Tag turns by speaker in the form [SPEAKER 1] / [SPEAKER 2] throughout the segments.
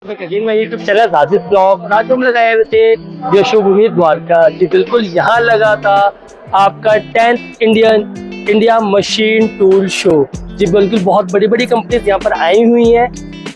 [SPEAKER 1] मैं YouTube channel राजिद blog आज हम लगाए हुए थे यशोभूमि द्वारका जी। बिल्कुल यहाँ लगा था आपका 10th India machine tool show जी। बिल्कुल बहुत बड़ी बड़ी कंपनीज यहाँ पर आई हुई हैं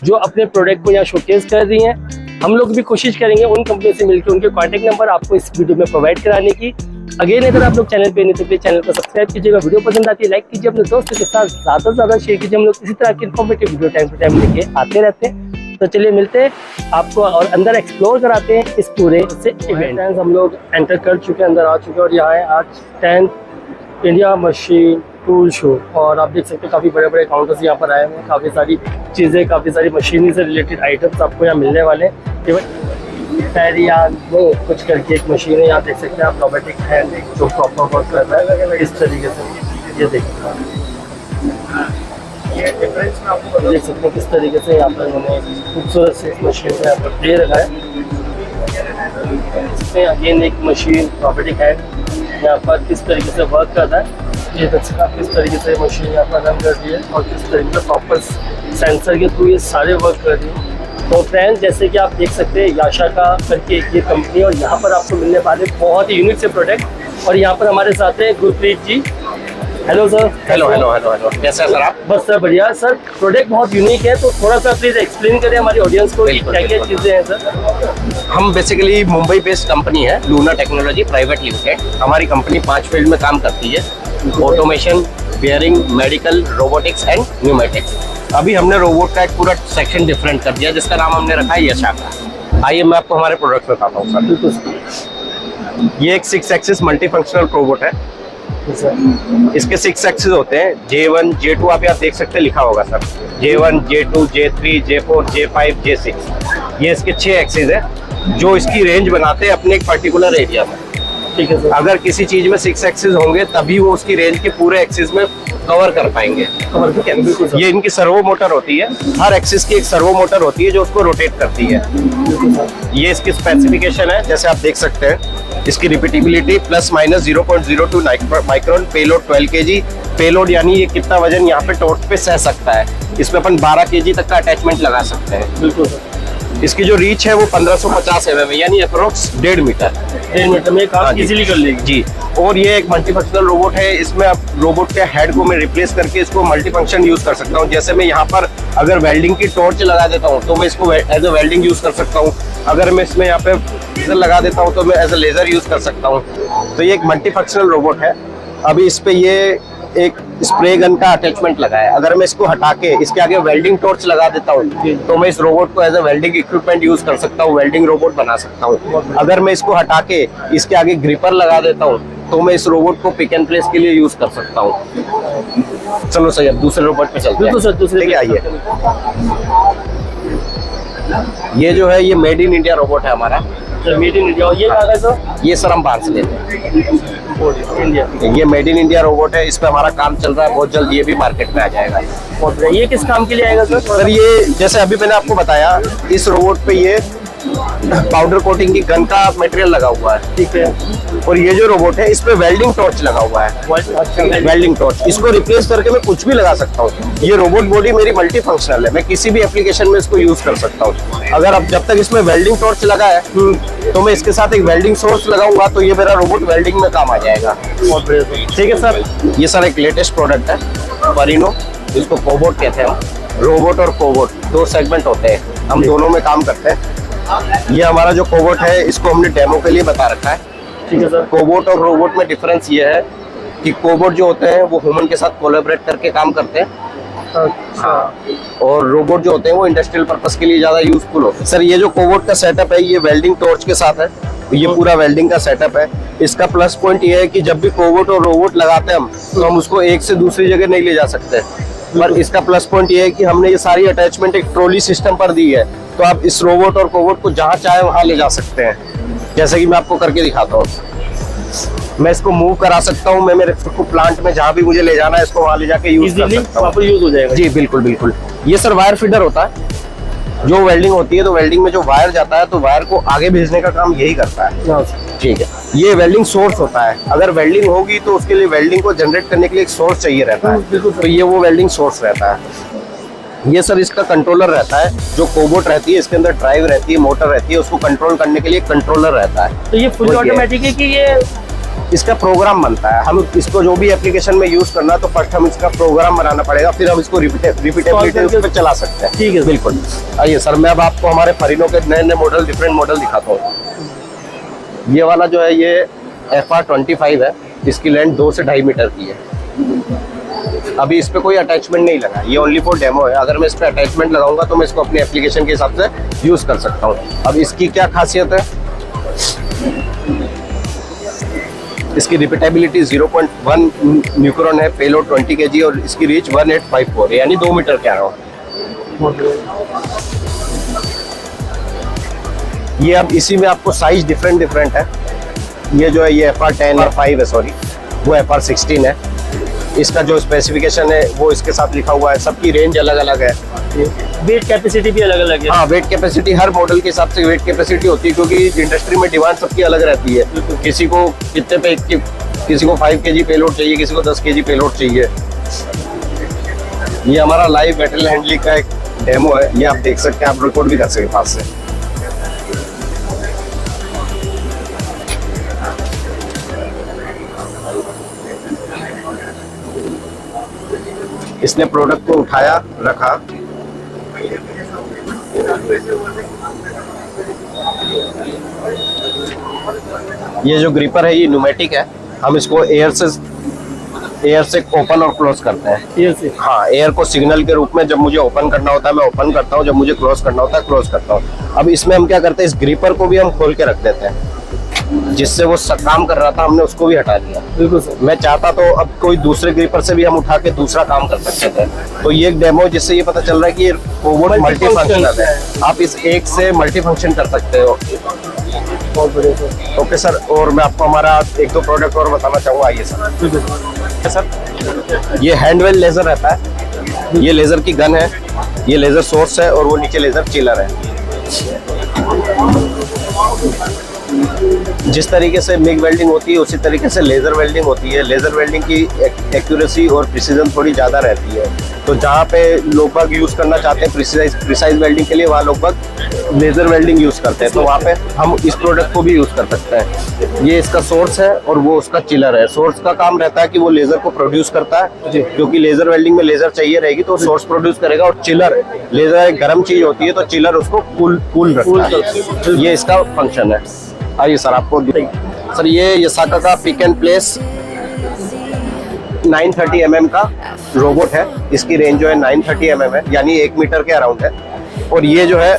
[SPEAKER 1] जो अपने प्रोडक्ट को यहाँ शोकेस कर रही हैं। हम लोग भी कोशिश करेंगे उन कंपनी से मिलकर उनके कॉन्टैक्ट नंबर आपको इस वीडियो में प्रोवाइड कराने की। अगेन अगर आप लोग चैनल पे नहीं तो प्लीज चैनल को सब्सक्राइब कीजिएगा। वीडियो पसंद आती है लाइक कीजिए, अपने दोस्तों के साथ ज़्यादा से ज़्यादा शेयर कीजिए। हम लोग इसी तरह की informative video time to time लेके आते रहते हैं। तो चलिए मिलते हैं आपको और अंदर एक्सप्लोर कराते हैं इस पूरे से इवेंट। हम लोग एंटर कर चुके हैं, अंदर आ चुके हैं और यहाँ है आज 10th India machine tool show. और आप देख सकते हैं काफ़ी बड़े बड़े काउंटर्स यहाँ पर आए हुए हैं। काफ़ी सारी चीज़ें, काफ़ी सारी मशीनरी से रिलेटेड आइटम्स आपको यहाँ मिलने वाले हैं। इवन पैरियान वो कुछ करके एक मशीन है, यहाँ देख सकते हैं आप, रोबोटिक हैंड जो प्रॉपर वर्क कर रहा है इस तरीके से। ये देखिए देख सकते हैं किस तरीके से यहाँ पर उन्होंने खूबसूरत से मशीन को यहाँ पर दे रखा है। इसमें अगेन एक मशीन रोबोटिक हैंड यहाँ पर किस तरीके से वर्क कर रहा है। ये देख सकते हैं किस तरीके से मशीन यहाँ पर रन कर रही है और किस तरीके से प्रॉपर सेंसर के थ्रू ये सारे वर्क कर रही है। तो फ्रेंड्स जैसे कि आप देख सकते हैं याशा का करके ये कंपनी और यहाँ पर आपको मिलने वाले बहुत ही यूनिक से प्रोडक्ट। और यहाँ पर हमारे साथ हैं Gurpreet ji. Hello sir.
[SPEAKER 2] Hello hello hello hello, कैसे हैं सर आप?
[SPEAKER 1] बस सर बढ़िया। सर प्रोडक्ट बहुत यूनिक है तो थोड़ा सा प्लीज एक्सप्लेन करें हमारी ऑडियंस को क्या क्या चीज़ें हैं सर।
[SPEAKER 2] हम बेसिकली मुंबई बेस्ड कंपनी है लूना टेक्नोलॉजी प्राइवेट लिमिटेड। हमारी कंपनी 5 फील्ड में काम करती है, automation, bearing, medical, robotics and pneumatics. अभी हमने रोबोट का एक पूरा सेक्शन डिफरेंट कर दिया जिसका नाम हमने रखा है यशा का। आइए मैं आपको हमारे प्रोडक्ट में बताता हूँ सर।
[SPEAKER 1] बिल्कुल।
[SPEAKER 2] ये एक 6 एक्सिस मल्टी फंक्शनल रोबोट है। इसके 6 एक्सिस होते हैं, J1 J2 आप यहाँ देख सकते हैं लिखा होगा sir. J1 J2 J3 J4 J5 J6 ये इसके 6 एक्सिस है जो इसकी रेंज बनाते हैं अपने एक पर्टिकुलर एरिया में।
[SPEAKER 1] ठीक है सर।
[SPEAKER 2] अगर किसी चीज में 6 एक्सिस होंगे तभी वो उसकी रेंज के पूरे एक्सिस में कवर कर पाएंगे। ठीक है, ये इनकी सर्वो मोटर होती है। हर एक्सिस की एक सर्वो मोटर होती है जो उसको रोटेट करती है। ये इसकी स्पेसिफिकेशन है, जैसे आप देख सकते हैं। इसकी repeatability ±0.02 micron, payload 12 kg। Payload यानी ये कितना वजन यहाँ पे टॉर्क पे सह सकता है। इसमें अपन 12 kg तक का अटैचमेंट लगा सकते हैं।
[SPEAKER 1] बिल्कुल सर।
[SPEAKER 2] इसकी जो रीच है वो 1550 mm है, यानी अप्रोक्स 1.5 मीटर।
[SPEAKER 1] 1.5 मीटर में काम इजीली कर लेगी
[SPEAKER 2] जी। और ये एक मल्टीफंक्शनल रोबोट है। इसमें आप रोबोट के हेड को मैं रिप्लेस करके इसको मल्टीफंक्शन यूज कर सकता हूँ। जैसे मैं यहाँ पर अगर वेल्डिंग की टॉर्च लगा देता हूँ तो मैं इसको एज ए वेल्डिंग यूज कर सकता हूँ। अगर मैं इसमें यहाँ पे लेजर लगा देता हूँ तो मैं एज ए लेजर यूज कर सकता हूँ। तो ये एक मल्टीफंक्शनल रोबोट है। अभी इस पे ये एक स्प्रे गन का अटैचमेंट लगा है। अगर मैं इसको हटा के इसके आगे वेल्डिंग टॉर्च लगा देता हूँ तो मैं इस रोबोट को as a welding equipment use कर सकता हूँ, वेल्डिंग रोबोट बना सकता हूँ। अगर मैं इसको हटा के इसके आगे ग्रिपर लगा देता हूँ तो मैं इस रोबोट को पिक एंड प्लेस के लिए यूज कर सकता हूँ। चलो सही, अब दूसरे रोबोट पे चलते हैं। दूसरे के आइए। ये जो है ये मेड इन इंडिया रोबोट है हमारा।
[SPEAKER 1] Made in India. ये कहाँ का सर?
[SPEAKER 2] ये सर हम बाहर से लेते हैं
[SPEAKER 1] इंडिया।
[SPEAKER 2] ये मेड इन इंडिया रोबोट है। इस पे हमारा काम चल रहा है, बहुत जल्द ये भी मार्केट में आ जाएगा।
[SPEAKER 1] ये किस काम के लिए आएगा सर?
[SPEAKER 2] सर ये जैसे अभी मैंने आपको बताया, इस रोबोट पे ये पाउडर कोटिंग की गन का मटेरियल लगा हुआ है।
[SPEAKER 1] ठीक है।
[SPEAKER 2] और ये जो रोबोट है इस पे वेल्डिंग टॉर्च लगा हुआ है। वेल्डिंग टॉर्च, इसको रिप्लेस करके मैं कुछ भी लगा सकता हूँ। ये रोबोट बॉडी मेरी मल्टी फंक्शनल है, मैं किसी भी एप्लीकेशन में इसको यूज कर सकता हूँ। अगर अब जब तक इसमें वेल्डिंग टॉर्च लगा है तो मैं इसके साथ एक वेल्डिंग सोर्स लगाऊंगा तो ये मेरा रोबोट वेल्डिंग में काम आ जाएगा।
[SPEAKER 1] ठीक है सर।
[SPEAKER 2] ये सर एक लेटेस्ट प्रोडक्ट है परिनो, इसको कोबोट कहते हैं हम। रोबोट और कोबोट 2 सेगमेंट होते हैं, हम दोनों में काम करते हैं। ये हमारा जो कोबोट है इसको हमने डेमो के लिए बता रखा है।
[SPEAKER 1] ठीक है सर।
[SPEAKER 2] कोबोट और रोबोट में डिफरेंस ये है कि कोबोट जो होते हैं वो ह्यूमन के साथ कोलैबोरेट करके काम करते हैं।
[SPEAKER 1] अच्छा।
[SPEAKER 2] और रोबोट जो होते हैं वो इंडस्ट्रियल पर्पस के लिए ज्यादा यूजफुल होते हैं। सर ये जो कोबोट का सेटअप है ये वेल्डिंग टॉर्च के साथ है। ये पूरा वेल्डिंग का सेटअप है। इसका प्लस पॉइंट ये है कि जब भी कोबोट और रोबोट लगाते हैं हम तो हम उसको एक से दूसरी जगह नहीं ले जा सकते। पर इसका प्लस पॉइंट ये है कि हमने ये सारी अटैचमेंट एक ट्रॉली सिस्टम पर दी है, तो आप इस रोबोट और कोबोट को जहाँ चाहे वहाँ ले जा सकते हैं। जैसे कि मैं आपको करके दिखाता हूँ, मैं इसको मूव करा सकता हूँ। मैं मेरे को प्लांट में जहाँ भी मुझे ले जाना है इसको वहाँ ले जाके यूज कर सकता हूँ।
[SPEAKER 1] यूज हो जाएगा जी।
[SPEAKER 2] बिल्कुल बिल्कुल। ये सर वायर फीडर होता है। जो वेल्डिंग होती है तो वेल्डिंग में जो वायर जाता है तो वायर को आगे भेजने का काम यही करता है। ठीक है। ये वेल्डिंग सोर्स होता है। अगर वेल्डिंग होगी तो उसके लिए वेल्डिंग को जनरेट करने के लिए एक सोर्स चाहिए रहता है, तो ये वो वेल्डिंग सोर्स रहता है। ये सर इसका कंट्रोलर रहता है, जो कोबोट रहती है, इसके अंदर ड्राइव रहती है, मोटर रहती है, उसको कंट्रोल करने के लिए कंट्रोलर रहता है।
[SPEAKER 1] तो ये फुल ऑटोमेटिक है कि ये
[SPEAKER 2] इसका प्रोग्राम बनता है, हम इसको जो भी एप्लीकेशन में यूज करना है तो फर्स्ट हम इसका प्रोग्राम बनाना पड़ेगा, फिर हम इसको रिपीटेबिलिटी उस पर चला सकते हैं।
[SPEAKER 1] ठीक है
[SPEAKER 2] बिल्कुल। आइए सर, मैं अब आपको हमारे फरीनो के नए नए मॉडल, डिफरेंट मॉडल दिखाता हूँ। ये वाला जो है ये FR25 है, इसकी लेंथ 2 से 2.5 मीटर की है। अभी इस पे कोई अटैचमेंट नहीं लगा, ये ओनली फॉर डेमो है। अगर मैं इस पे अटैचमेंट लगाऊंगा तो मैं इसको अपनी एप्लीकेशन के हिसाब से यूज कर सकता हूँ। अब इसकी क्या खासियत है, इसकी रिपीटेबिलिटी 0.1 न्यूक्रॉन है, पेलोड 20 kg और इसकी रीच 1854 यानी 2 मीटर के अराउंड। ये अब इसी में आपको साइज डिफरेंट है। ये जो है ये FR10 और 5 है, सॉरी वो FR16 है। इसका जो स्पेसिफिकेशन है वो इसके साथ लिखा हुआ है। सबकी रेंज अलग अलग है,
[SPEAKER 1] वेट कैपेसिटी भी अलग अलग है।
[SPEAKER 2] हाँ, वेट कैपेसिटी हर मॉडल के हिसाब से वेट कैपेसिटी होती है, क्योंकि इंडस्ट्री में डिमांड सबकी अलग रहती है। किसी को कितने पे किसी को 5 kg पेलोड चाहिए, किसी को 10 kg पेलोड चाहिए। ये हमारा लाइव मेटल हैंडलिंग का एक डेमो है, ये आप देख सकते हैं, आप रिकॉर्ड भी कर सकते हैं पास से। इसने प्रोडक्ट को उठाया, रखा, ये जो ग्रिपर है ये न्यूमेटिक है। हम इसको एयर से ओपन और क्लोज करते हैं।
[SPEAKER 1] एयर से?
[SPEAKER 2] हाँ, एयर को सिग्नल के रूप में जब मुझे ओपन करना होता है मैं ओपन करता हूँ, जब मुझे क्लोज करना होता है क्लोज करता हूँ। अब इसमें हम क्या करते हैं, इस ग्रिपर को भी हम खोल के रख देते हैं, जिससे वो काम कर रहा था हमने उसको भी हटा दिया।
[SPEAKER 1] बिल्कुल सर।
[SPEAKER 2] मैं चाहता तो अब कोई दूसरे ग्रिपर से भी हम उठा के दूसरा काम कर सकते थे। तो ये एक डेमो जिससे ये पता चल रहा है कि ये रोबोट मल्टी फंक्शनल है, आप इस एक से मल्टी फंक्शन कर सकते हो।
[SPEAKER 1] बहुत बढ़िया सर।
[SPEAKER 2] ओके सर, और मैं आपको हमारा 1-2 प्रोडक्ट और बताना चाहूँगा। आइए सर। सर, ये हैंडवेल लेजर रहता है, ये लेजर की गन है, ये लेजर सोर्स है और वो नीचे लेजर चिलर है। जिस तरीके से मिग वेल्डिंग होती है उसी तरीके से लेजर वेल्डिंग होती है। लेजर वेल्डिंग की एक्यूरेसी और प्रिसीजन थोड़ी ज़्यादा रहती है, तो जहाँ पे लोग बाग यूज़ करना चाहते हैं प्रिसाइज वेल्डिंग के लिए, वहाँ लोग बाग लेजर वेल्डिंग यूज़ करते हैं, तो वहाँ पे हम इस प्रोडक्ट को भी यूज़ कर सकते हैं। ये इसका सोर्स है और वो उसका चिलर है। सोर्स का काम रहता है कि वो लेजर को प्रोड्यूस करता है, क्योंकि लेजर वेल्डिंग में लेजर चाहिए रहेगी तो सोर्स प्रोड्यूस करेगा, और चिलर, लेजर एक गर्म चीज होती है तो चिलर उसको कूल रखता है। ये इसका फंक्शन है। आइए सर, आपको सर ये यसाका का पिक एंड प्लेस 930 mm का रोबोट है। इसकी रेंज जो है 930 mm है, यानी 1 मीटर के अराउंड है। और ये जो है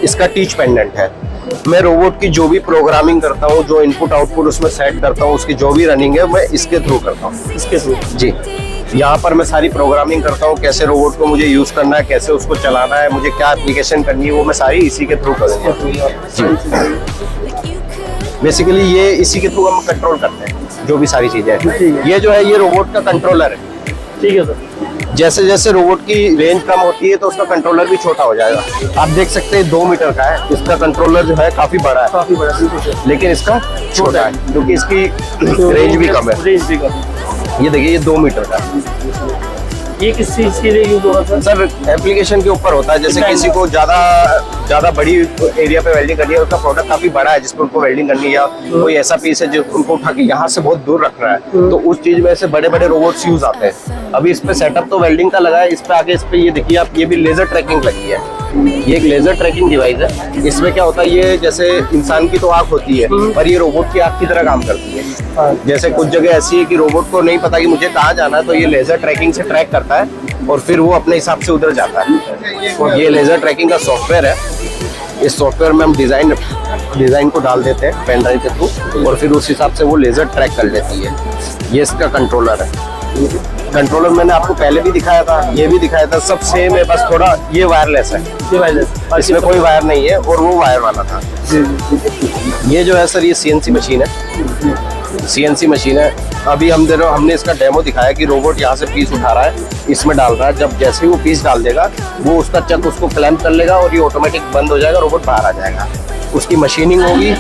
[SPEAKER 2] इसका टीच पेंडेंट है। मैं रोबोट की जो भी प्रोग्रामिंग करता हूँ, जो इनपुट आउटपुट उसमें सेट करता हूँ, उसकी जो भी रनिंग है मैं इसके थ्रू करता हूँ।
[SPEAKER 1] इसके थ्रू?
[SPEAKER 2] जी, यहाँ पर मैं सारी प्रोग्रामिंग करता हूँ, कैसे रोबोट को मुझे यूज करना है, कैसे उसको चलाना है, मुझे क्या एप्लीकेशन करनी है, वो मैं सारी इसी के थ्रू करूँगा। जी, बेसिकली ये इसी के थ्रू हम कंट्रोल करते हैं जो भी सारी चीजें हैं। ये जो है ये रोबोट का कंट्रोलर है।
[SPEAKER 1] ठीक है सर।
[SPEAKER 2] जैसे जैसे रोबोट की रेंज कम होती है तो उसका कंट्रोलर भी छोटा हो जाएगा। आप देख सकते हैं 2 मीटर का है, इसका कंट्रोलर जो है काफी बड़ा है,
[SPEAKER 1] काफी बड़ा,
[SPEAKER 2] लेकिन इसका छोटा है क्योंकि इसकी रेंज भी कम है।
[SPEAKER 1] रेंज भी कम।
[SPEAKER 2] ये देखिए ये 2 मीटर का है।
[SPEAKER 1] ये किस चीज के लिए यूज होगा सर?
[SPEAKER 2] सर एप्लीकेशन के ऊपर होता है, जैसे किसी को ज्यादा बड़ी एरिया पे वेल्डिंग करनी है, उसका प्रोडक्ट काफी बड़ा है जिसपे उनको वेल्डिंग करनी है, या कोई ऐसा पीस है जो उनको उठा के यहाँ से बहुत दूर रखना है, तो उस चीज में से बड़े बड़े रोबोट्स यूज आते हैं। अभी इस पे सेटअप तो वेल्डिंग का लगा है, इस पे आगे इस पे ये देखिए आप, ये भी लेजर ट्रैकिंग लगी है। ये एक लेजर ट्रैकिंग डिवाइस है। इसमें क्या होता है, ये जैसे इंसान की तो आंख होती है पर ये रोबोट की आंख की तरह काम करती है। जैसे कुछ जगह ऐसी है कि रोबोट को नहीं पता कि मुझे कहाँ जाना है, तो ये लेजर ट्रैकिंग से ट्रैक करता है और फिर वो अपने हिसाब से उधर जाता है। और ये लेजर ट्रैकिंग का सॉफ्टवेयर है। इस सॉफ्टवेयर में हम डिजाइन को डाल देते हैं पेन ड्राइव के थ्रू, और फिर उस हिसाब से वो लेजर ट्रैक कर लेती है। ये इसका कंट्रोलर है। कंट्रोलर मैंने आपको पहले भी दिखाया था, ये भी दिखाया था, सब सेम है, बस थोड़ा ये वायरलेस है, इसमें कोई वायर नहीं है, और वो वायर वाला था। ये जो है सर ये CNC मशीन है। CNC मशीन है। अभी हमने इसका डेमो दिखाया कि रोबोट यहाँ से पीस उठा रहा है, इसमें डाल रहा है, जब जैसे ही वो पीस डाल देगा वो उसका चक उसको क्लैंप कर लेगा और ये ऑटोमेटिक बंद हो जाएगा, रोबोट बाहर आ जाएगा। उसकी मशीनिंग होगी,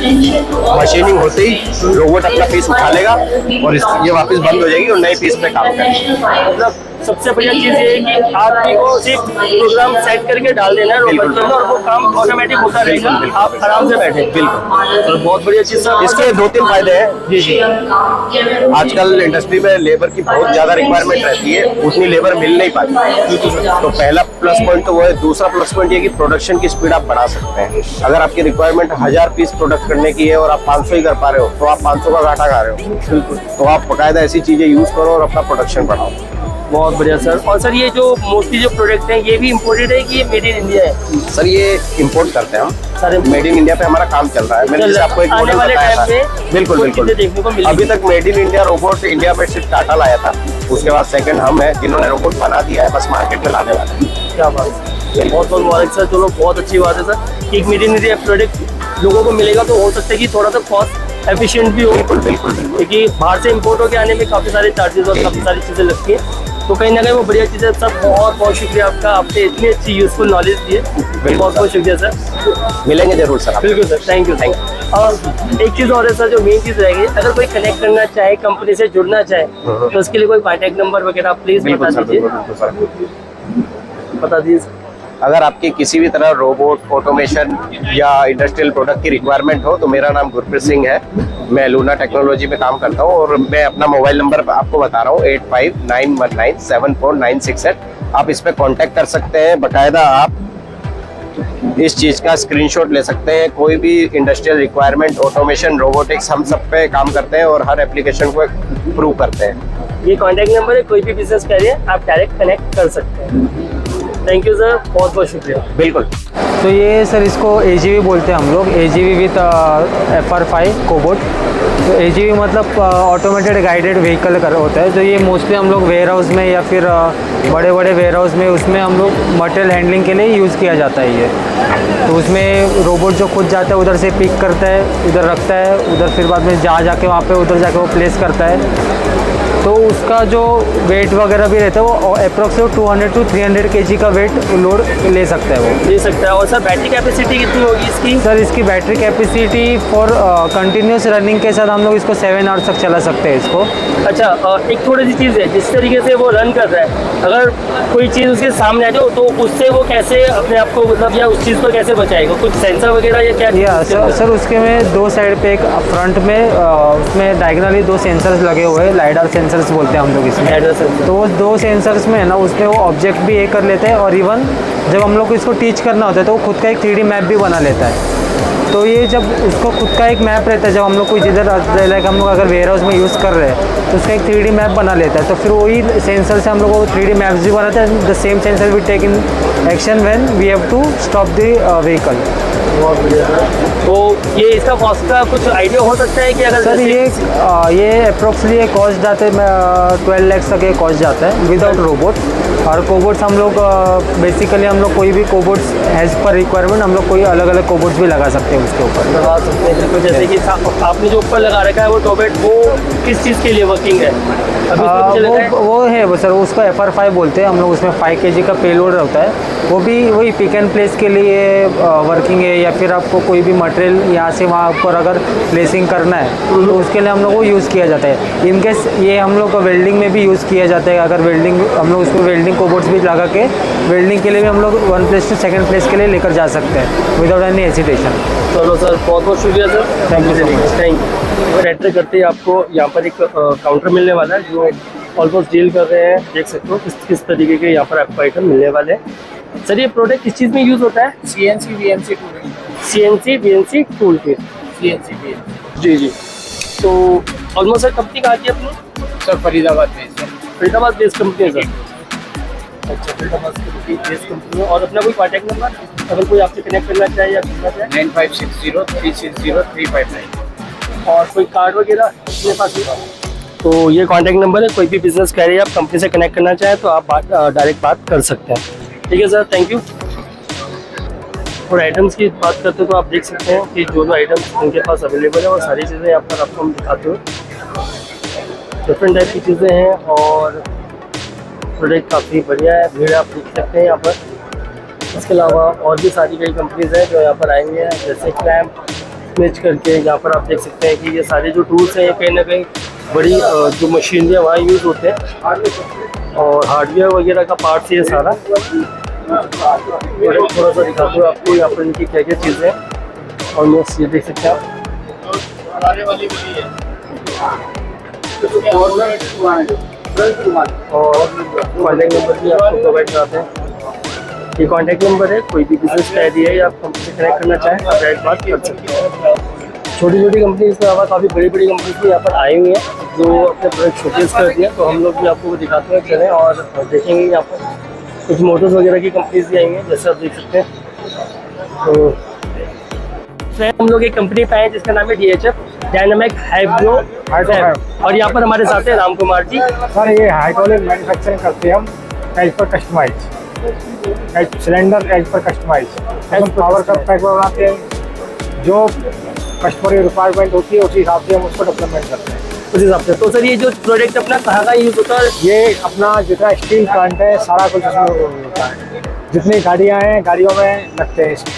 [SPEAKER 2] मशीनिंग होते ही रोबोट अपना पीस उठा लेगा और ये वापस बंद हो जाएगी और नए पीस पे काम करेगा। मतलब
[SPEAKER 1] सबसे बढ़िया चीज ये है कि आपकी को सिर्फ प्रोग्राम सेट करके डाल देना है रोबोट के अंदर और वो काम ऑटोमेटिक होता रहेगा, आप आराम से बैठे। बिल्कुल, तो बहुत बढ़िया चीज सर।
[SPEAKER 2] इसके 2-3 फायदे हैं।
[SPEAKER 1] जी जी।
[SPEAKER 2] आजकल इंडस्ट्री में लेबर की बहुत ज्यादा रिक्वायरमेंट रहती है, उतनी लेबर मिल नहीं पाती, तो पहला प्लस पॉइंट तो वो है। दूसरा प्लस पॉइंट ये कि प्रोडक्शन की स्पीड आप बढ़ा सकते हैं। अगर आपकी रिक्वायरमेंट 1000 पीस प्रोडक्ट करने की है और आप 500 ही कर पा रहे हो, तो आप 500 का घाटा खा रहे हो। बिल्कुल, तो आप बाकायदा ऐसी चीजें यूज करो और अपना प्रोडक्शन बढ़ाओ।
[SPEAKER 1] बहुत बढ़िया सर। और सर ये जो मोस्टली जो प्रोडक्ट हैं ये भी इम्पोर्टेड है कि ये मेड इन इंडिया है?
[SPEAKER 2] सर ये इंपोर्ट करते हैं हम,
[SPEAKER 1] सर
[SPEAKER 2] मेड इन इंडिया पे हमारा काम चल रहा है। मैंने जैसे आपको एक
[SPEAKER 1] आने
[SPEAKER 2] मॉडल
[SPEAKER 1] वाले
[SPEAKER 2] बताया था।
[SPEAKER 1] टाइम पे
[SPEAKER 2] बिल्कुल
[SPEAKER 1] कुछ
[SPEAKER 2] बिल्कुल,
[SPEAKER 1] चीजें देखने को मिलेगी।
[SPEAKER 2] अभी तक made in India robot India में सिर्फ टाटा लाया था, उसके बाद सेकंड हम है जिन्होंने रोबोट बना दिया है, बस मार्केट में लाने वाला है।
[SPEAKER 1] क्या बात है, बहुत बहुत मुबारक सर। चलो बहुत अच्छी बात है सर कि एक मेड इन इंडिया प्रोडक्ट लोगों को मिलेगा, तो हो सकता है कि थोड़ा सा कॉस्ट एफिशिएंट भी हो, क्योंकि बाहर से इम्पोर्ट होकर आने में काफ़ी सारे चार्जेस और काफ़ी सारी चीज़ें लगती हैं, तो कहीं ना कहीं वो बढ़िया चीज़ है सर। बहुत बहुत शुक्रिया आपका, आपने इतनी अच्छी यूजफुल नॉलेज दी है, बहुत बहुत शुक्रिया सर।
[SPEAKER 2] मिलेंगे जरूर सर।
[SPEAKER 1] बिल्कुल sir, thank you thank you. और एक चीज़ और है सर, जो मेन चीज़ रहेगी, अगर कोई कनेक्ट करना चाहे, कंपनी से जुड़ना चाहे, तो उसके लिए कोई कॉन्टैक्ट नंबर वगैरह प्लीज़ बता दीजिए, बता दीजिए।
[SPEAKER 2] अगर आपकी किसी भी तरह रोबोट, ऑटोमेशन या इंडस्ट्रियल प्रोडक्ट की रिक्वायरमेंट हो, तो मेरा नाम गुरप्रीत सिंह है, मैं लूना टेक्नोलॉजी में काम करता हूँ और मैं अपना मोबाइल नंबर आपको बता रहा हूँ 8591974968। आप इस पे कांटेक्ट कर सकते हैं। बाकायदा आप इस चीज़ का स्क्रीनशॉट ले सकते हैं। कोई भी इंडस्ट्रियल रिक्वायरमेंट, ऑटोमेशन, रोबोटिक्स, हम सब पे काम करते हैं और हर एप्लीकेशन को प्रूव करते हैं।
[SPEAKER 1] ये कॉन्टैक्ट नंबर है, कोई भी बिजनेस करिए आप डायरेक्ट कनेक्ट कर सकते हैं। थैंक यू सर, बहुत बहुत शुक्रिया।
[SPEAKER 2] बिल्कुल।
[SPEAKER 3] तो ये सर इसको AGV बोलते हैं हम लोग, AGV विथ FR5 कोबोट। तो AGV मतलब ऑटोमेटेड गाइडेड व्हीकल होता है। तो ये मोस्टली हम लोग वेयर हाउस में या फिर बड़े बड़े वेयर हाउस में, उसमें हम लोग मटेरियल हैंडलिंग के लिए यूज़ किया जाता है ये। तो उसमें रोबोट जो खुद जाता है उधर से पिक करता है, उधर रखता है, उधर फिर बाद में जाके वहाँ पे उधर जाके वो प्लेस करता है। तो उसका जो वेट वगैरह भी रहता है वो अप्रोक्सीमेट 200 to 300 kg का वेट लोड ले सकता है, वो
[SPEAKER 1] ले सकता है। और सर बैटरी कैपेसिटी कितनी होगी इसकी?
[SPEAKER 3] सर इसकी battery capacity for continuous running के साथ हम लोग इसको 7 आवर्स तक चला सकते हैं इसको।
[SPEAKER 1] अच्छा, एक थोड़ी सी चीज़ है, जिस तरीके से वो रन कर रहा है, अगर कोई चीज़ उसके सामने आ जाए तो उससे वो कैसे अपने आप को मतलब, या उस चीज़ को कैसे बचाएगा? कुछ सेंसर वगैरह या क्या?
[SPEAKER 3] या सर उसके में दो साइड पे, एक फ्रंट में उसमें डायगनली 2 सेंसर्स लगे हुए हैं, लाइडार सेंसर्स बोलते हैं हम लोग इसमें। तो वो 2 सेंसर्स में है ना, उसमें वो ऑब्जेक्ट भी ये कर लेते हैं, और इवन जब हम लोग को इसको टीच करना होता है तो वो खुद का एक 3D मैप भी बना लेता है। तो ये जब उसको खुद का एक मैप रहता है, जब हम लोग कोई जिधर लाइक हम लोग अगर वेयर हाउस में यूज़ कर रहे हैं तो उसका एक 3D मैप बना लेता है। तो फिर वही सेंसर से हम लोग को 3D मैप्स भी बनाता है। The same sensor we take in action when we have to stop the vehicle.
[SPEAKER 1] बहुत बढ़िया। तो ये इसका कॉस्ट का कुछ आइडिया हो सकता है कि अगर
[SPEAKER 3] सर ये अप्रोक्सली कॉस्ट जाते हैं 12 लाख तक ये कॉस्ट जाता है विदाउट रोबोट। और कोबोट्स हम लोग बेसिकली हम लोग कोई भी कोबोट्स एज पर रिक्वायरमेंट हम लोग कोई अलग अलग कोबोट्स भी लगा सकते हैं उसके ऊपर।
[SPEAKER 1] लगा सकते हैं, तो जैसे कि आपने जो ऊपर लगा रखा है वो टॉबेट, वो किस चीज़ के लिए वर्किंग है?
[SPEAKER 3] वो है वो सर, उसको FR5 बोलते हैं हम लोग। उसमें 5 kg का पेलोड रहता है, वो भी वही पिक एंड प्लेस के लिए वर्किंग है, या फिर आपको कोई भी मटेरियल यहाँ से वहाँ पर अगर प्लेसिंग करना है तो उसके लिए हम लोग को यूज़ किया जाता है। इनकेस ये हम लोग को वेल्डिंग में भी यूज़ किया जाता है। अगर वेल्डिंग हम लोग उसको वेल्डिंग कोबोट्स भी लगा के वेल्डिंग के लिए भी हम लोग 1 प्लेस टू 2nd प्लेस के लिए लेकर जा सकते हैं विदाउट एनी हेजिटेशन।
[SPEAKER 1] चलो सर, बहुत बहुत शुक्रिया sir, thank you thank you. और एंटर करते ही आपको यहाँ पर एक काउंटर मिलने वाला है जो ऑलमोस्ट डील कर रहे हैं। देख सकते हो किस तरीके के यहाँ पर आपको आइटम मिलने वाले हैं। सर ये प्रोडक्ट किस चीज़ में यूज़ होता है?
[SPEAKER 4] CNC VNC tool.
[SPEAKER 1] CNC VNC tool kit.
[SPEAKER 4] CNC VNC।
[SPEAKER 1] जी जी। तो ऑलमोस्ट सर कंपनी कहाँ की है अपनी?
[SPEAKER 4] सर फरीदाबाद में सर।
[SPEAKER 1] फरीदाबाद बेस्ड कंपनी है सर। अच्छा, फरीदाबाद बेस्ड कंपनी है। और अपना कोई कॉन्टैक्ट नंबर अगर कोई आपसे कनेक्ट करना चाहे या करना चाहे?
[SPEAKER 4] 9560360355।
[SPEAKER 1] और कोई कार्ड वगैरह अपने पास है? तो ये कॉन्टैक्ट नंबर है, कोई भी बिजनेस कर रहे हैं आप, कंपनी से कनेक्ट करना चाहें तो आप डायरेक्ट बात कर सकते हैं। ठीक है सर, थैंक यू। और आइटम्स की बात करते हैं तो आप देख सकते हैं कि जो आइटम्स उनके पास अवेलेबल है वो सारी चीज़ें यहाँ पर आपको हम दिखाते हुए, डिफरेंट टाइप की चीज़ें हैं और प्रोडक्ट काफ़ी बढ़िया है। भीड़ आप देख सकते हैं यहाँ पर। इसके अलावा और भी सारी कई कंपनीज हैं जो यहाँ पर आएंगे हैं, जैसे क्लैम्प स्विच करके। यहाँ पर आप देख सकते हैं कि ये सारे जो टूल्स हैं कहीं ना कहीं बड़ी जो मशीनरी है वहाँ यूज़ होते हैं। और हार्डवेयर वगैरह का पार्ट्स ये सारा। प्रोडक्ट थोड़ा सा दिखाता हूँ आपको यहाँ पर इनकी क्या क्या चीज़ें हैं। ऑलमोस्ट ये देख सकते हैं आप। और कॉन्टैक्ट नंबर भी आपको प्रोवाइड कराते हैं। ये कॉन्टैक्ट नंबर है, कोई भी बिजनेस का आइडिया है या आप कंपनी से कनेक्ट करना चाहें आप डायरेक्ट बात कर सकते हैं। छोटी छोटी कंपनीज के अलावा काफ़ी बड़ी बड़ी कंपनीज भी यहाँ पर आई हुई हैं जो अपने प्रोडक्ट शोकेस करती हैं। तो हम लोग भी आपको वो दिखाते हैं, चलें और देखेंगे यहाँ पर कुछ मोटर्स वगैरह की कंपनीज भी आई हैं जैसे आप देख सकते हैं। तो हम लोग एक कंपनी पे आए जिसका नाम है DHF डायनामिक हाइड्रो। और यहाँ पर हमारे साथ है राम कुमार जी।
[SPEAKER 5] सर ये हाइड्रोलिक मैन्युफैक्चरिंग करते हैं हम as per customize, as cylinder as per customize. हम पावर का पैक बनाते हैं, जो कस्टमर की रिक्वायरमेंट होती है उसी हिसाब से हम उसको डेवलपमेंट करते हैं
[SPEAKER 1] उस हिसाब से। तो सर ये जो प्रोडक्ट अपना कहाँ का यूज़ होता है?
[SPEAKER 5] ये अपना जितना स्टील प्लांट है सारा कुछ इसमें होता है। जितनी गाड़ियाँ हैं गाड़ियों में लगते हैं इसमें।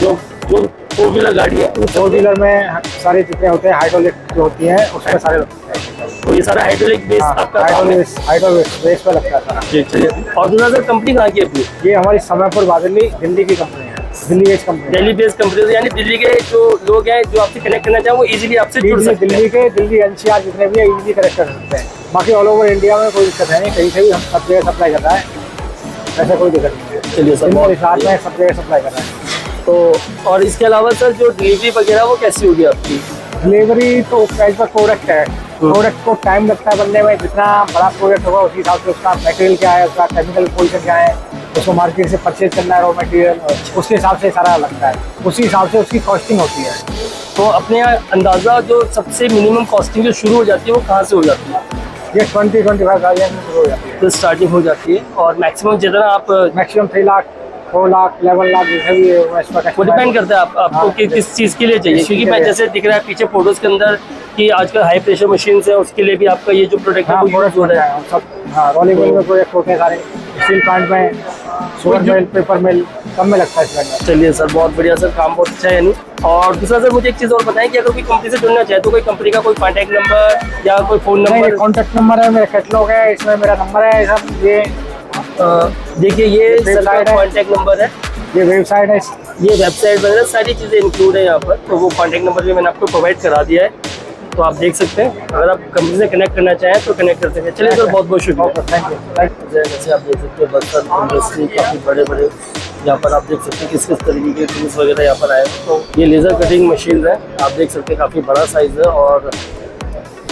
[SPEAKER 1] जो 4 व्हीलर गाड़ी है
[SPEAKER 5] 4 व्हीलर में सारे जितने होते हैं हाइड्रोलिक जो होती हैं उसमें सारे लगते हैं।
[SPEAKER 1] तो ये सारा हाइड्रोलिक बेस आपका काम है।
[SPEAKER 5] हाइड्रोलिक बेस पर लगता है सारा।
[SPEAKER 1] जी चलिए। और दूसरा सर कंपनी कहाँ की है अपनी?
[SPEAKER 5] ये हमारी समयपुर बादली दिल्ली की कंपनी है, दिल्ली बेस्ड कंपनी है।
[SPEAKER 1] दिल्ली बेस्ड कंपनी, यानी दिल्ली के जो लोग हैं जो आपसे कनेक्ट करना चाहें वो इजीली आपसे जुड़ सकते हैं।
[SPEAKER 5] दिल्ली NCR जितने भी है इजीली कनेक्ट कर सकते हैं। बाकी ऑल ओवर इंडिया में कोई दिक्कत है नहीं, कहीं से भी हम सब जगह सप्लाई कर रहा है, ऐसा कोई दिक्कत नहीं है।
[SPEAKER 1] चलिए सर।
[SPEAKER 5] साथ में सब जगह सप्लाई कर रहा है।
[SPEAKER 1] तो और इसके अलावा सर जो डिलीवरी वगैरह वो कैसी होगी आपकी?
[SPEAKER 5] डिलीवरी तो एज पर प्रोडक्ट है, प्रोडक्ट को टाइम लगता है बनने में। जितना बड़ा प्रोडक्ट होगा उसी हिसाब से उसका मटेरियल क्या है, उसका केमिकल पोजीशन क्या है, उसको मार्केट से परचेज करना है रॉ मटेरियल, उसके हिसाब से सारा लगता है, उसी हिसाब से उसकी कॉस्टिंग होती है।
[SPEAKER 1] तो अपने यहाँ अंदाज़ा जो सबसे मिनिमम कॉस्टिंग जो शुरू हो जाती है वो कहाँ से हो जाती है?
[SPEAKER 5] ये 20-25,000 में शुरू हो जाती है।
[SPEAKER 1] तो स्टार्टिंग हो जाती है और मैक्सिमम जितना आप
[SPEAKER 5] मैक्सिमम 3 लाख 4 लाख 11 लाख जैसे भी
[SPEAKER 1] वो डिपेंड करता है आपको कि किस चीज़ के लिए चाहिए। क्योंकि मैं जैसे दिख रहा है पीछे फोटोज के अंदर कि आजकल हाई प्रेशर मशीन है उसके लिए भी आपका ये जो प्रोडक्ट है वो यूज हो रहा है।
[SPEAKER 5] सब रोलिंग मिल में प्रोडक्ट होते हैं सारे, स्टील प्लांट में, शुगर मिल, पेपर मिल, सब में लगता है इसमें।
[SPEAKER 1] चलिए सर बहुत बढ़िया सर, काम बहुत अच्छा है यानी। और दूसरा सर मुझे एक चीज़ और बताएं कि अगर कोई कंपनी से जुड़ना चाहे तो कोई कंपनी का कोई कॉन्टैक्ट नंबर या कोई फ़ोन नंबर?
[SPEAKER 5] कॉन्टैक्ट नंबर है, मेरा कैटलॉग है, इसमें मेरा नंबर है सब। ये
[SPEAKER 1] देखिए ये सर का कॉन्टैक्ट नंबर है,
[SPEAKER 5] ये वेबसाइट है,
[SPEAKER 1] ये वेबसाइट वगैरह सारी चीज़ें इंक्लूड है यहाँ पर। तो वो कॉन्टैक्ट नंबर भी मैंने आपको प्रोवाइड करा दिया है, तो आप देख सकते हैं। अगर आप कंपनी से कनेक्ट करना चाहें तो कनेक्ट कर सकते हैं। चलिए सर बहुत बहुत शुक्रिया।
[SPEAKER 5] Thank you.
[SPEAKER 1] जैसे आप देख सकते हैं बर्तन इंडस्ट्री काफ़ी बड़े बड़े यहाँ पर आप देख सकते हैं किस किस तरीके के टूल्स वगैरह यहाँ पर आए हैं। तो ये लेज़र कटिंग मशीन है, आप देख सकते हैं काफ़ी बड़ा साइज़ है और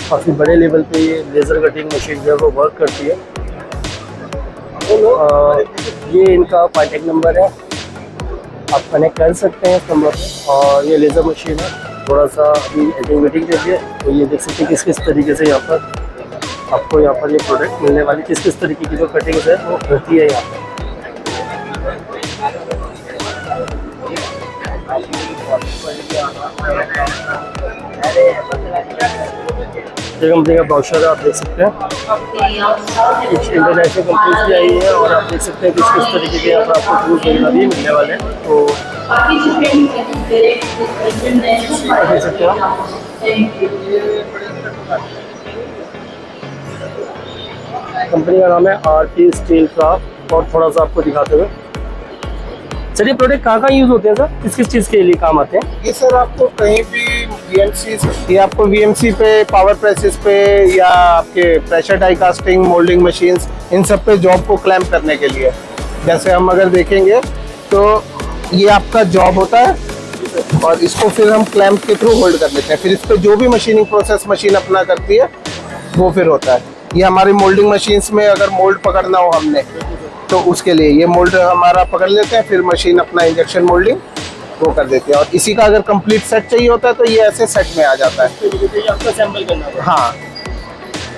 [SPEAKER 1] काफ़ी बड़े लेवल पे ये लेज़र कटिंग मशीन जो है वो वर्क करती है। ये इनका कॉन्टैक्ट नंबर है, आप कनेक्ट कर सकते हैं इस नंबर पर। और ये लेज़र मशीन है, थोड़ा सा अभी मीटिंग के लिए, तो ये देख सकते हैं किस किस तरीके से यहाँ पर आपको यहाँ पर ये प्रोडक्ट मिलने वाली किस किस तरीके की जो कटिंग्स है वो होती है यहाँ पर। ये कंपनी का ब्राउचर है, आप देख सकते हैं कुछ इंटरनेशनल कंपनीज भी आई है और आप देख सकते हैं किस किस तरीके के यहाँ पर आपको टूल्स वगैरह भी मिलने वाले हैं। तो देख सकते हैं कंपनी का नाम है RT स्टील क्राफ्ट। और थोड़ा सा आपको दिखाते हुए सर ये प्रोडक्ट कहाँ यूज़ होते हैं सर, किस किस चीज़ के लिए काम आते हैं?
[SPEAKER 2] ये सर आपको कहीं भी ये आपको VMC पे, पावर प्रेसेस पे या आपके pressure die casting, moulding machines, इन सब पे जॉब को क्लैम्प करने के लिए। जैसे हम अगर देखेंगे तो ये आपका जॉब होता है और इसको फिर हम क्लैम्प के थ्रू होल्ड कर लेते हैं। फिर इस पर जो भी मशीनिंग प्रोसेस मशीन अपना करती है वो फिर होता है। ये हमारी मोल्डिंग मशीन्स में अगर मोल्ड पकड़ना हो हमने तो उसके लिए ये मोल्ड हमारा पकड़ लेते हैं, फिर मशीन अपना इंजेक्शन मोल्डिंग वो कर देती है। और इसी का अगर कंप्लीट सेट चाहिए होता है तो ये ऐसे सेट में आ जाता है।
[SPEAKER 1] आपका सैंपल करना होगा।
[SPEAKER 2] हाँ।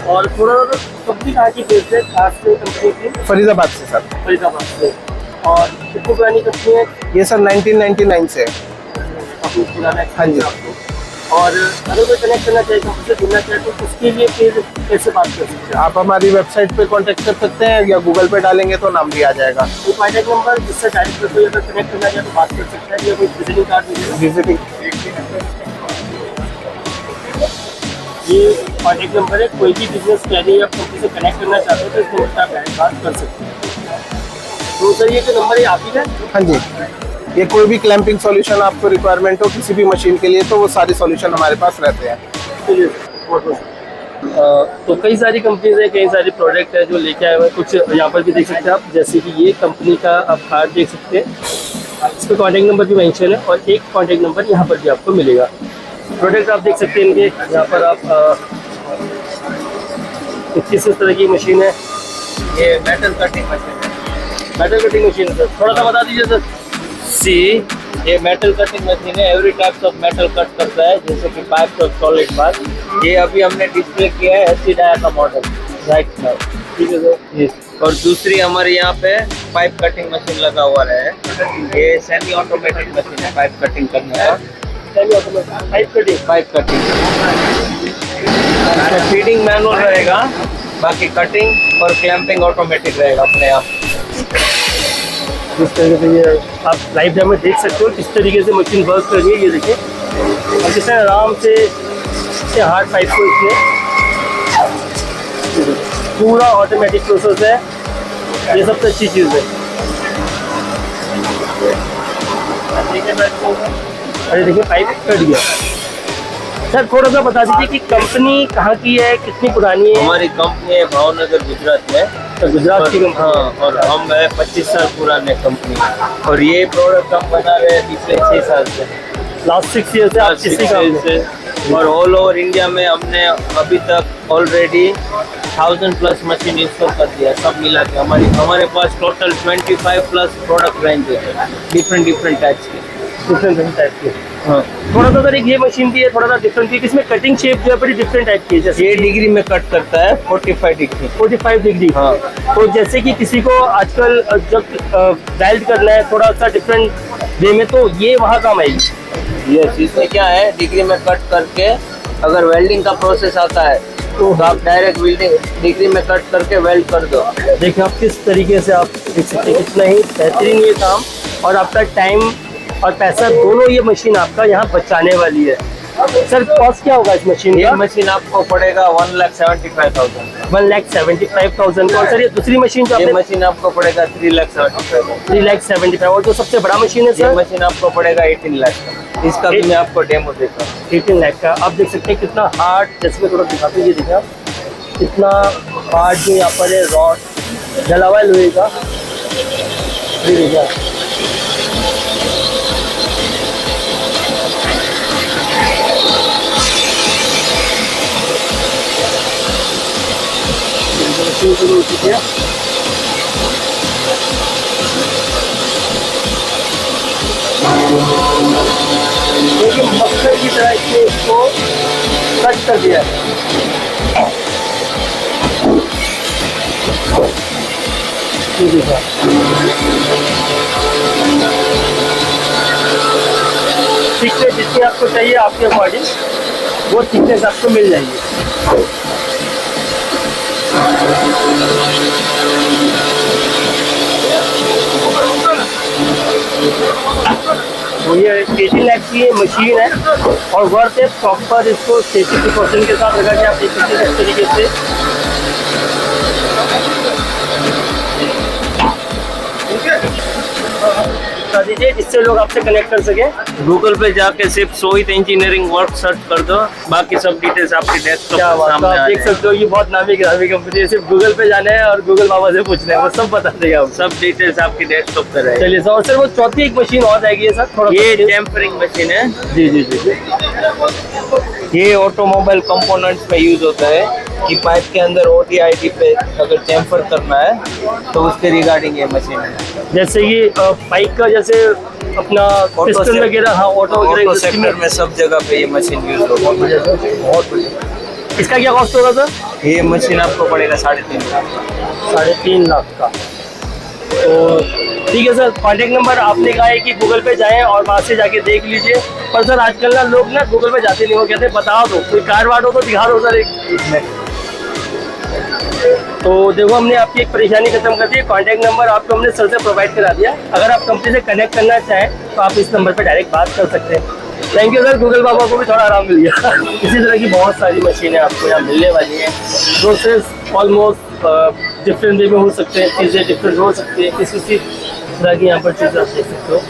[SPEAKER 1] और थोड़ा कंपनी कहाँ की बेस्ड है, खास कंपनी की?
[SPEAKER 2] फरीदाबाद से सर।
[SPEAKER 1] फरीदाबाद से। और कितनी पुरानी कंपनी है
[SPEAKER 2] ये सर 1999 से है।
[SPEAKER 1] काफी पुराना
[SPEAKER 2] हाँ जी।
[SPEAKER 1] आपको। और अगर कोई कनेक्ट करना चाहे, कंपनी से जुड़ना चाहे तो उसके लिए फिर कैसे बात कर सकते हैं?
[SPEAKER 2] आप हमारी वेबसाइट पे कांटेक्ट कर सकते हैं या गूगल पे डालेंगे तो नाम भी आ जाएगा।
[SPEAKER 1] कोई कॉन्टैक्ट नंबर जिससे डायरेक्ट कोई अगर कनेक्ट करना चाहे तो बात कर सकते हैं या कोई विजिटिंग कार्ड मिलेगा?
[SPEAKER 2] विजिटिंग
[SPEAKER 1] ये कॉन्टेक्ट नंबर है, कोई भी बिजनेस क्वेरी या कंपनी से कनेक्ट करना चाहते हो तो इस नंबर पर आप डायरेक्ट बात कर सकते हैं। तो सर ये जो नंबर है आप ही का?
[SPEAKER 2] हाँ जी, ये कोई भी क्लैंपिंग सॉल्यूशन आपको रिक्वायरमेंट हो किसी भी मशीन के लिए तो वो सारे सॉल्यूशन हमारे पास रहते हैं।
[SPEAKER 1] चलिए बहुत बहुत। तो कई सारी कंपनीज है, कई सारे प्रोडक्ट है जो लेके आए हुए हैं। कुछ यहाँ पर भी देख सकते हैं आप, जैसे कि ये कंपनी का आप कार्ड देख सकते हैं, इस पर कॉन्टैक्ट नंबर भी मेंशन है और एक कॉन्टैक्ट नंबर यहाँ पर भी आपको मिलेगा। प्रोडक्ट आप देख सकते हैं इनके, यहाँ पर आप किस तरह की मशीन है।
[SPEAKER 4] ये मेटल कटिंग मशीन है।
[SPEAKER 1] मेटल कटिंग मशीन है सर, थोड़ा सा बता दीजिए सर।
[SPEAKER 4] सी, ये मेटल कटिंग मशीन है, every types of metal cut करता है, जैसे कि पाइप और सॉलिड बार। ये अभी हमने डिस्प्ले किया है एससी डाया का मॉडल, राइट सर।
[SPEAKER 1] ठीक है सर। ये
[SPEAKER 4] और दूसरी हमारे यहाँ पे पाइप कटिंग मशीन लगा हुआ है, ये सेमी ऑटोमेटिक मशीन है पाइप कटिंग करने का।
[SPEAKER 1] Semi automatic pipe cutting.
[SPEAKER 4] इसमें फीडिंग मैनुअल रहेगा, बाकी कटिंग और क्लैंपिंग ऑटोमेटिक रहेगा अपने आप।
[SPEAKER 1] जिस तरीके से ये आप लाइव डेमो में देख सकते हो किस तरीके से मशीन वर्क कर रही है। ये देखिए और किस तरह आराम से हार्ड पाइप को इसमें पूरा ऑटोमेटिक प्रोसेस है, ये सबसे अच्छी चीज़ है। अरे देखिए पाइप कट गया। सर थोड़ा सा बता दीजिए कि कंपनी कहाँ की है, कितनी पुरानी है?
[SPEAKER 4] हमारी कंपनी है भावनगर गुजरात में।
[SPEAKER 1] तो गुजरात की कंपनी।
[SPEAKER 4] हाँ, और हम है 25 साल पुराने कंपनी, और ये प्रोडक्ट हम बना रहे हैं पिछले 6 साल से,
[SPEAKER 1] लास्ट 6 ईयर से आप इसी काम
[SPEAKER 4] से। और ऑल ओवर इंडिया में हमने अभी तक ऑलरेडी 1000+ मशीन इंस्टॉल कर दिया, सब मिला के। हमारे पास टोटल 25+ प्रोडक्ट रेंज है, डिफरेंट टाइप्स के।
[SPEAKER 1] डिफरेंट टाइप के।
[SPEAKER 4] हाँ,
[SPEAKER 1] थोड़ा सा सर एक ये मशीन भी है, थोड़ा सा डिफरेंट है, इसमें कटिंग शेप जो है बड़ी डिफरेंट टाइप की है। जैसे
[SPEAKER 4] ये डिग्री में कट करता है 45 डिग्री।
[SPEAKER 1] 45 डिग्री।
[SPEAKER 4] हाँ।
[SPEAKER 1] तो जैसे कि किसी को आजकल जब वेल्ड करना है थोड़ा सा डिफरेंट वे में, तो ये वहाँ काम आएगी।
[SPEAKER 4] ये इसमें क्या है, डिग्री में कट करके अगर वेल्डिंग का प्रोसेस आता है तो आप डायरेक्ट वेल्डिंग डिग्री में कट करके वेल्ड कर दो।
[SPEAKER 1] देखिए आप किस तरीके से आप देख सकते हैं, कितना ही बेहतरीन ये काम, और आपका टाइम और पैसा दोनों ये मशीन आपका यहाँ बचाने वाली है। सर कॉस्ट क्या होगा इस मशीन
[SPEAKER 4] ये
[SPEAKER 1] का?
[SPEAKER 4] मशीन आपको पड़ेगा 1,75,000।
[SPEAKER 1] 1,75,000 का। और सर ये दूसरी मशीन जो
[SPEAKER 4] ये
[SPEAKER 1] आपने
[SPEAKER 4] मशीन आपको पड़ेगा 3,75,000।
[SPEAKER 1] 3,75,000, और जो सबसे बड़ा मशीन है
[SPEAKER 4] ये
[SPEAKER 1] सर
[SPEAKER 4] मशीन आपको पड़ेगा 18 लाख का। इसका भी मैं आपको डेमो देता हूँ।
[SPEAKER 1] 18 लाख का। आप देख सकते हैं कितना हार्ड, जैसे मैं थोड़ा दिखाते हैं, ये देखिए आप कितना हार्ड जो यहाँ पर है, रॉड जला हुआ है लोहे का। ये देखिए आप शुरू हो चुकी है। देखिए मक्खन की तरह से इसको कट कर दिया है। ये देखिए थिकनेस जितनी आपको चाहिए आपके अकॉर्डिंग वो थिकनेस आपको मिल जाएगी। तो ये 18 लाख की ये मशीन है और वर्थ है। प्रॉपर इसको सेफ्टी प्रिकॉशन के साथ रखा गया, आप देख सकते हैं इस तरीके से। बता दीजिए जिससे लोग आपसे कनेक्ट कर सके।
[SPEAKER 4] गूगल पे जाके सिर्फ सोहित इंजीनियरिंग वर्क सर्च कर दो, बाकी सब डिटेल्स आपके डेस्कटॉप
[SPEAKER 1] क्या
[SPEAKER 4] पर
[SPEAKER 1] बात,
[SPEAKER 4] सामने
[SPEAKER 1] आप
[SPEAKER 4] आ
[SPEAKER 1] देख
[SPEAKER 4] जाएंगे।
[SPEAKER 1] सकते हो ये बहुत नामी गिरामी कंपनी है, सिर्फ गूगल पे जाना है और गूगल बाबा से पूछना है, वो सब बता देगा आप।
[SPEAKER 4] सब डिटेल्स आपकी डेस्कटॉप पर रहेगी।
[SPEAKER 1] चलिए सर, और सर वो चौथी एक मशीन और आएगी है सर, थोड़ा
[SPEAKER 4] ये टेम्परिंग मशीन है।
[SPEAKER 1] जी जी जी जी।
[SPEAKER 4] ये ऑटोमोबाइल कंपोनेंट्स में यूज होता है कि पाइप के अंदर ODID पे अगर चैम्फर करना है तो उसके रिगार्डिंग ये मशीन है।
[SPEAKER 1] जैसे ये बाइक का जैसे अपना पिस्टन वगैरह, हाँ ऑटो
[SPEAKER 4] ऑटो
[SPEAKER 1] वगैरह
[SPEAKER 4] सेक्टर में सब जगह पे ये मशीन यूज होता है।
[SPEAKER 1] बहुत बढ़िया। इसका क्या कॉस्ट होगा सर?
[SPEAKER 4] ये मशीन आपको पड़ेगा 3.5 लाख का।
[SPEAKER 1] 3.5 लाख का। तो ठीक है सर, कॉन्टेक्ट नंबर आपने कहा है कि गूगल पे जाएं और वहाँ से जाके देख लीजिए। पर सर आजकल ना लोग ना गूगल पे जाते नहीं, हो कहते हैं बता दो, कोई कार्ड वार्ड हो तो दिखा दो सर एक इसमें। तो देखो हमने आपकी एक परेशानी खत्म कर दी। कॉन्टैक्ट नंबर आपको हमने सर से प्रोवाइड करा दिया। अगर आप कंपनी से कनेक्ट करना चाहें तो आप इस नंबर पर डायरेक्ट बात कर सकते हैं। थैंक यू सर, गूगल बाबा को भी थोड़ा आराम मिल गया। इसी तरह की बहुत सारी मशीनें आपको यहाँ मिलने वाली हैं। प्रोसेस ऑलमोस्ट डिफरेंट वे में हो सकते हैं, चीज़ें डिफरेंट हो सकती हैं, किसी तरह की यहाँ पर चीज़ें आप देख सकते हो।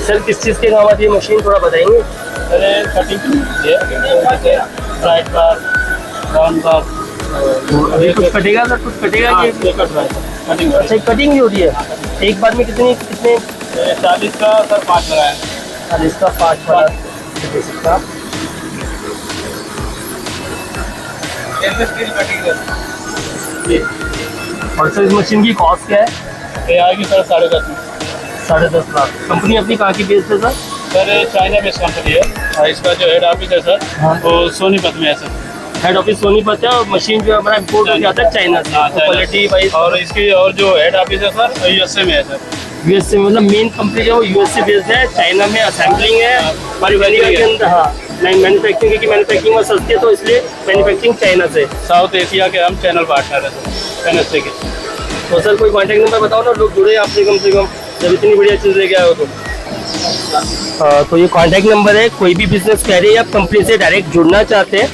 [SPEAKER 1] सर किस चीज़ के काम आती है मशीन, थोड़ा बताएंगे?
[SPEAKER 6] अरे कटिंग फ्राइड बार, ब्राउन बार,
[SPEAKER 1] अभी कुछ कटेगा सर, कुछ कटेगा कि
[SPEAKER 6] कटिंग
[SPEAKER 1] अच्छा कटिंग भी होती है? एक बार में कितने
[SPEAKER 6] 40 का सर 5 लगाए।
[SPEAKER 1] 40 का 5 वाला दे सकते हैं आप। और सर इस मशीन की कॉस्ट क्या है?
[SPEAKER 6] ये आएगी सर 10.5।
[SPEAKER 1] 10.5 लाख। कंपनी अपनी कहाँ की बेस्ड है sir?
[SPEAKER 6] Sir China based company है और इसका जो हेड ऑफिस है सर
[SPEAKER 1] हाँ।
[SPEAKER 6] वो सोनीपत में है सर।
[SPEAKER 1] हेड ऑफिस सोनीपत है और मशीन जो हमारा इम्पोर्ट हो जाता है चाइना से,
[SPEAKER 6] हाँ,
[SPEAKER 1] क्वालिटी वाइज।
[SPEAKER 6] और इसकी और जो हेड ऑफिस है सर यूएसए में है सर।
[SPEAKER 1] यूएसए मतलब मेन कंपनी जो है वो यूएसए बेस्ड है, चाइना में असेंबलिंग है। हमारी के अंदर हाँ मैन्युफैक्चरिंग की मैन्युफैक्चरिंग में सस्ती है, तो इसलिए मैन्युफैक्चरिंग चाइना से।
[SPEAKER 6] साउथ एशिया के हम चैनल पार्टनर है सर एनएसए के।
[SPEAKER 1] तो सर कोई कॉन्टैक्ट नंबर बताओ ना, लोग जुड़े आपसे कम से कम, जब इतनी बढ़िया चीज़ लेके आए हो तो। तो ये कॉन्टैक्ट नंबर है, कोई भी बिजनेस कर रहे हैं आप कंपनी से डायरेक्ट जुड़ना चाहते हैं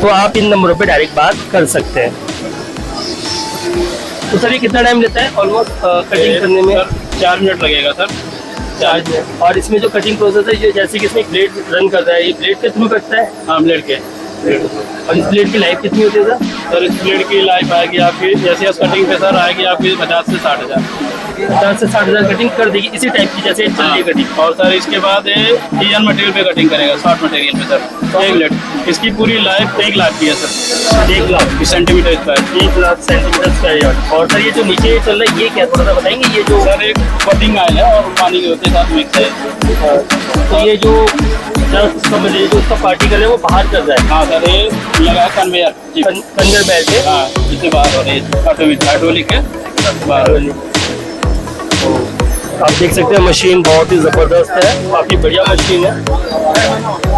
[SPEAKER 1] तो आप इन नंबरों पे डायरेक्ट बात कर सकते हैं। तो सर ये कितना टाइम लेता है ऑलमोस्ट कटिंग करने में?
[SPEAKER 6] 4 मिनट लगेगा सर।
[SPEAKER 1] 4 मिनट। और इसमें जो कटिंग प्रोसेस है, ये जैसे कि इसमें ब्लेड रन कर रहा है, ये ब्लेड के थ्रू कटता है?
[SPEAKER 6] हाँ ब्लेड के।
[SPEAKER 1] और इस ब्लेड की लाइफ कितनी होती है सर?
[SPEAKER 6] सर इस ब्लेड की लाइफ आएगी आपकी जैसे इस कटिंग पे सर आएगी आपकी 50 से 60 हज़ार।
[SPEAKER 1] 50 से 60 हज़ार कटिंग कर देगी इसी टाइप की जैसे चल रही है कटिंग।
[SPEAKER 6] और सर इसके बाद डिजाइन मटेरियल पे कटिंग करेगा, शॉर्ट मटेरियल पे सर। एक मिनट, इसकी पूरी लाइफ 1 लाख की है sir.
[SPEAKER 1] 1 lakh
[SPEAKER 6] centimetre square.
[SPEAKER 1] 1 lakh centimetre square. और सर ये जो नीचे चल रहा है ये क्या, थोड़ा सा बताएंगे? ये जो
[SPEAKER 6] सर एक कटिंग आयल है और पानी के साथ मिक्स है।
[SPEAKER 1] तो ये जो समझिए जो उसका पार्टिकल है वो बाहर कर रहा है।
[SPEAKER 6] हाँ सर ये लगा कन्वेयर
[SPEAKER 1] कन्वेयर बेल्ट है।
[SPEAKER 6] हाँ जिससे बाहर हो रही है ऑटोमेटिक है बाहर हो रही है।
[SPEAKER 1] आप देख सकते हैं मशीन बहुत ही ज़बरदस्त है, काफ़ी बढ़िया मशीन है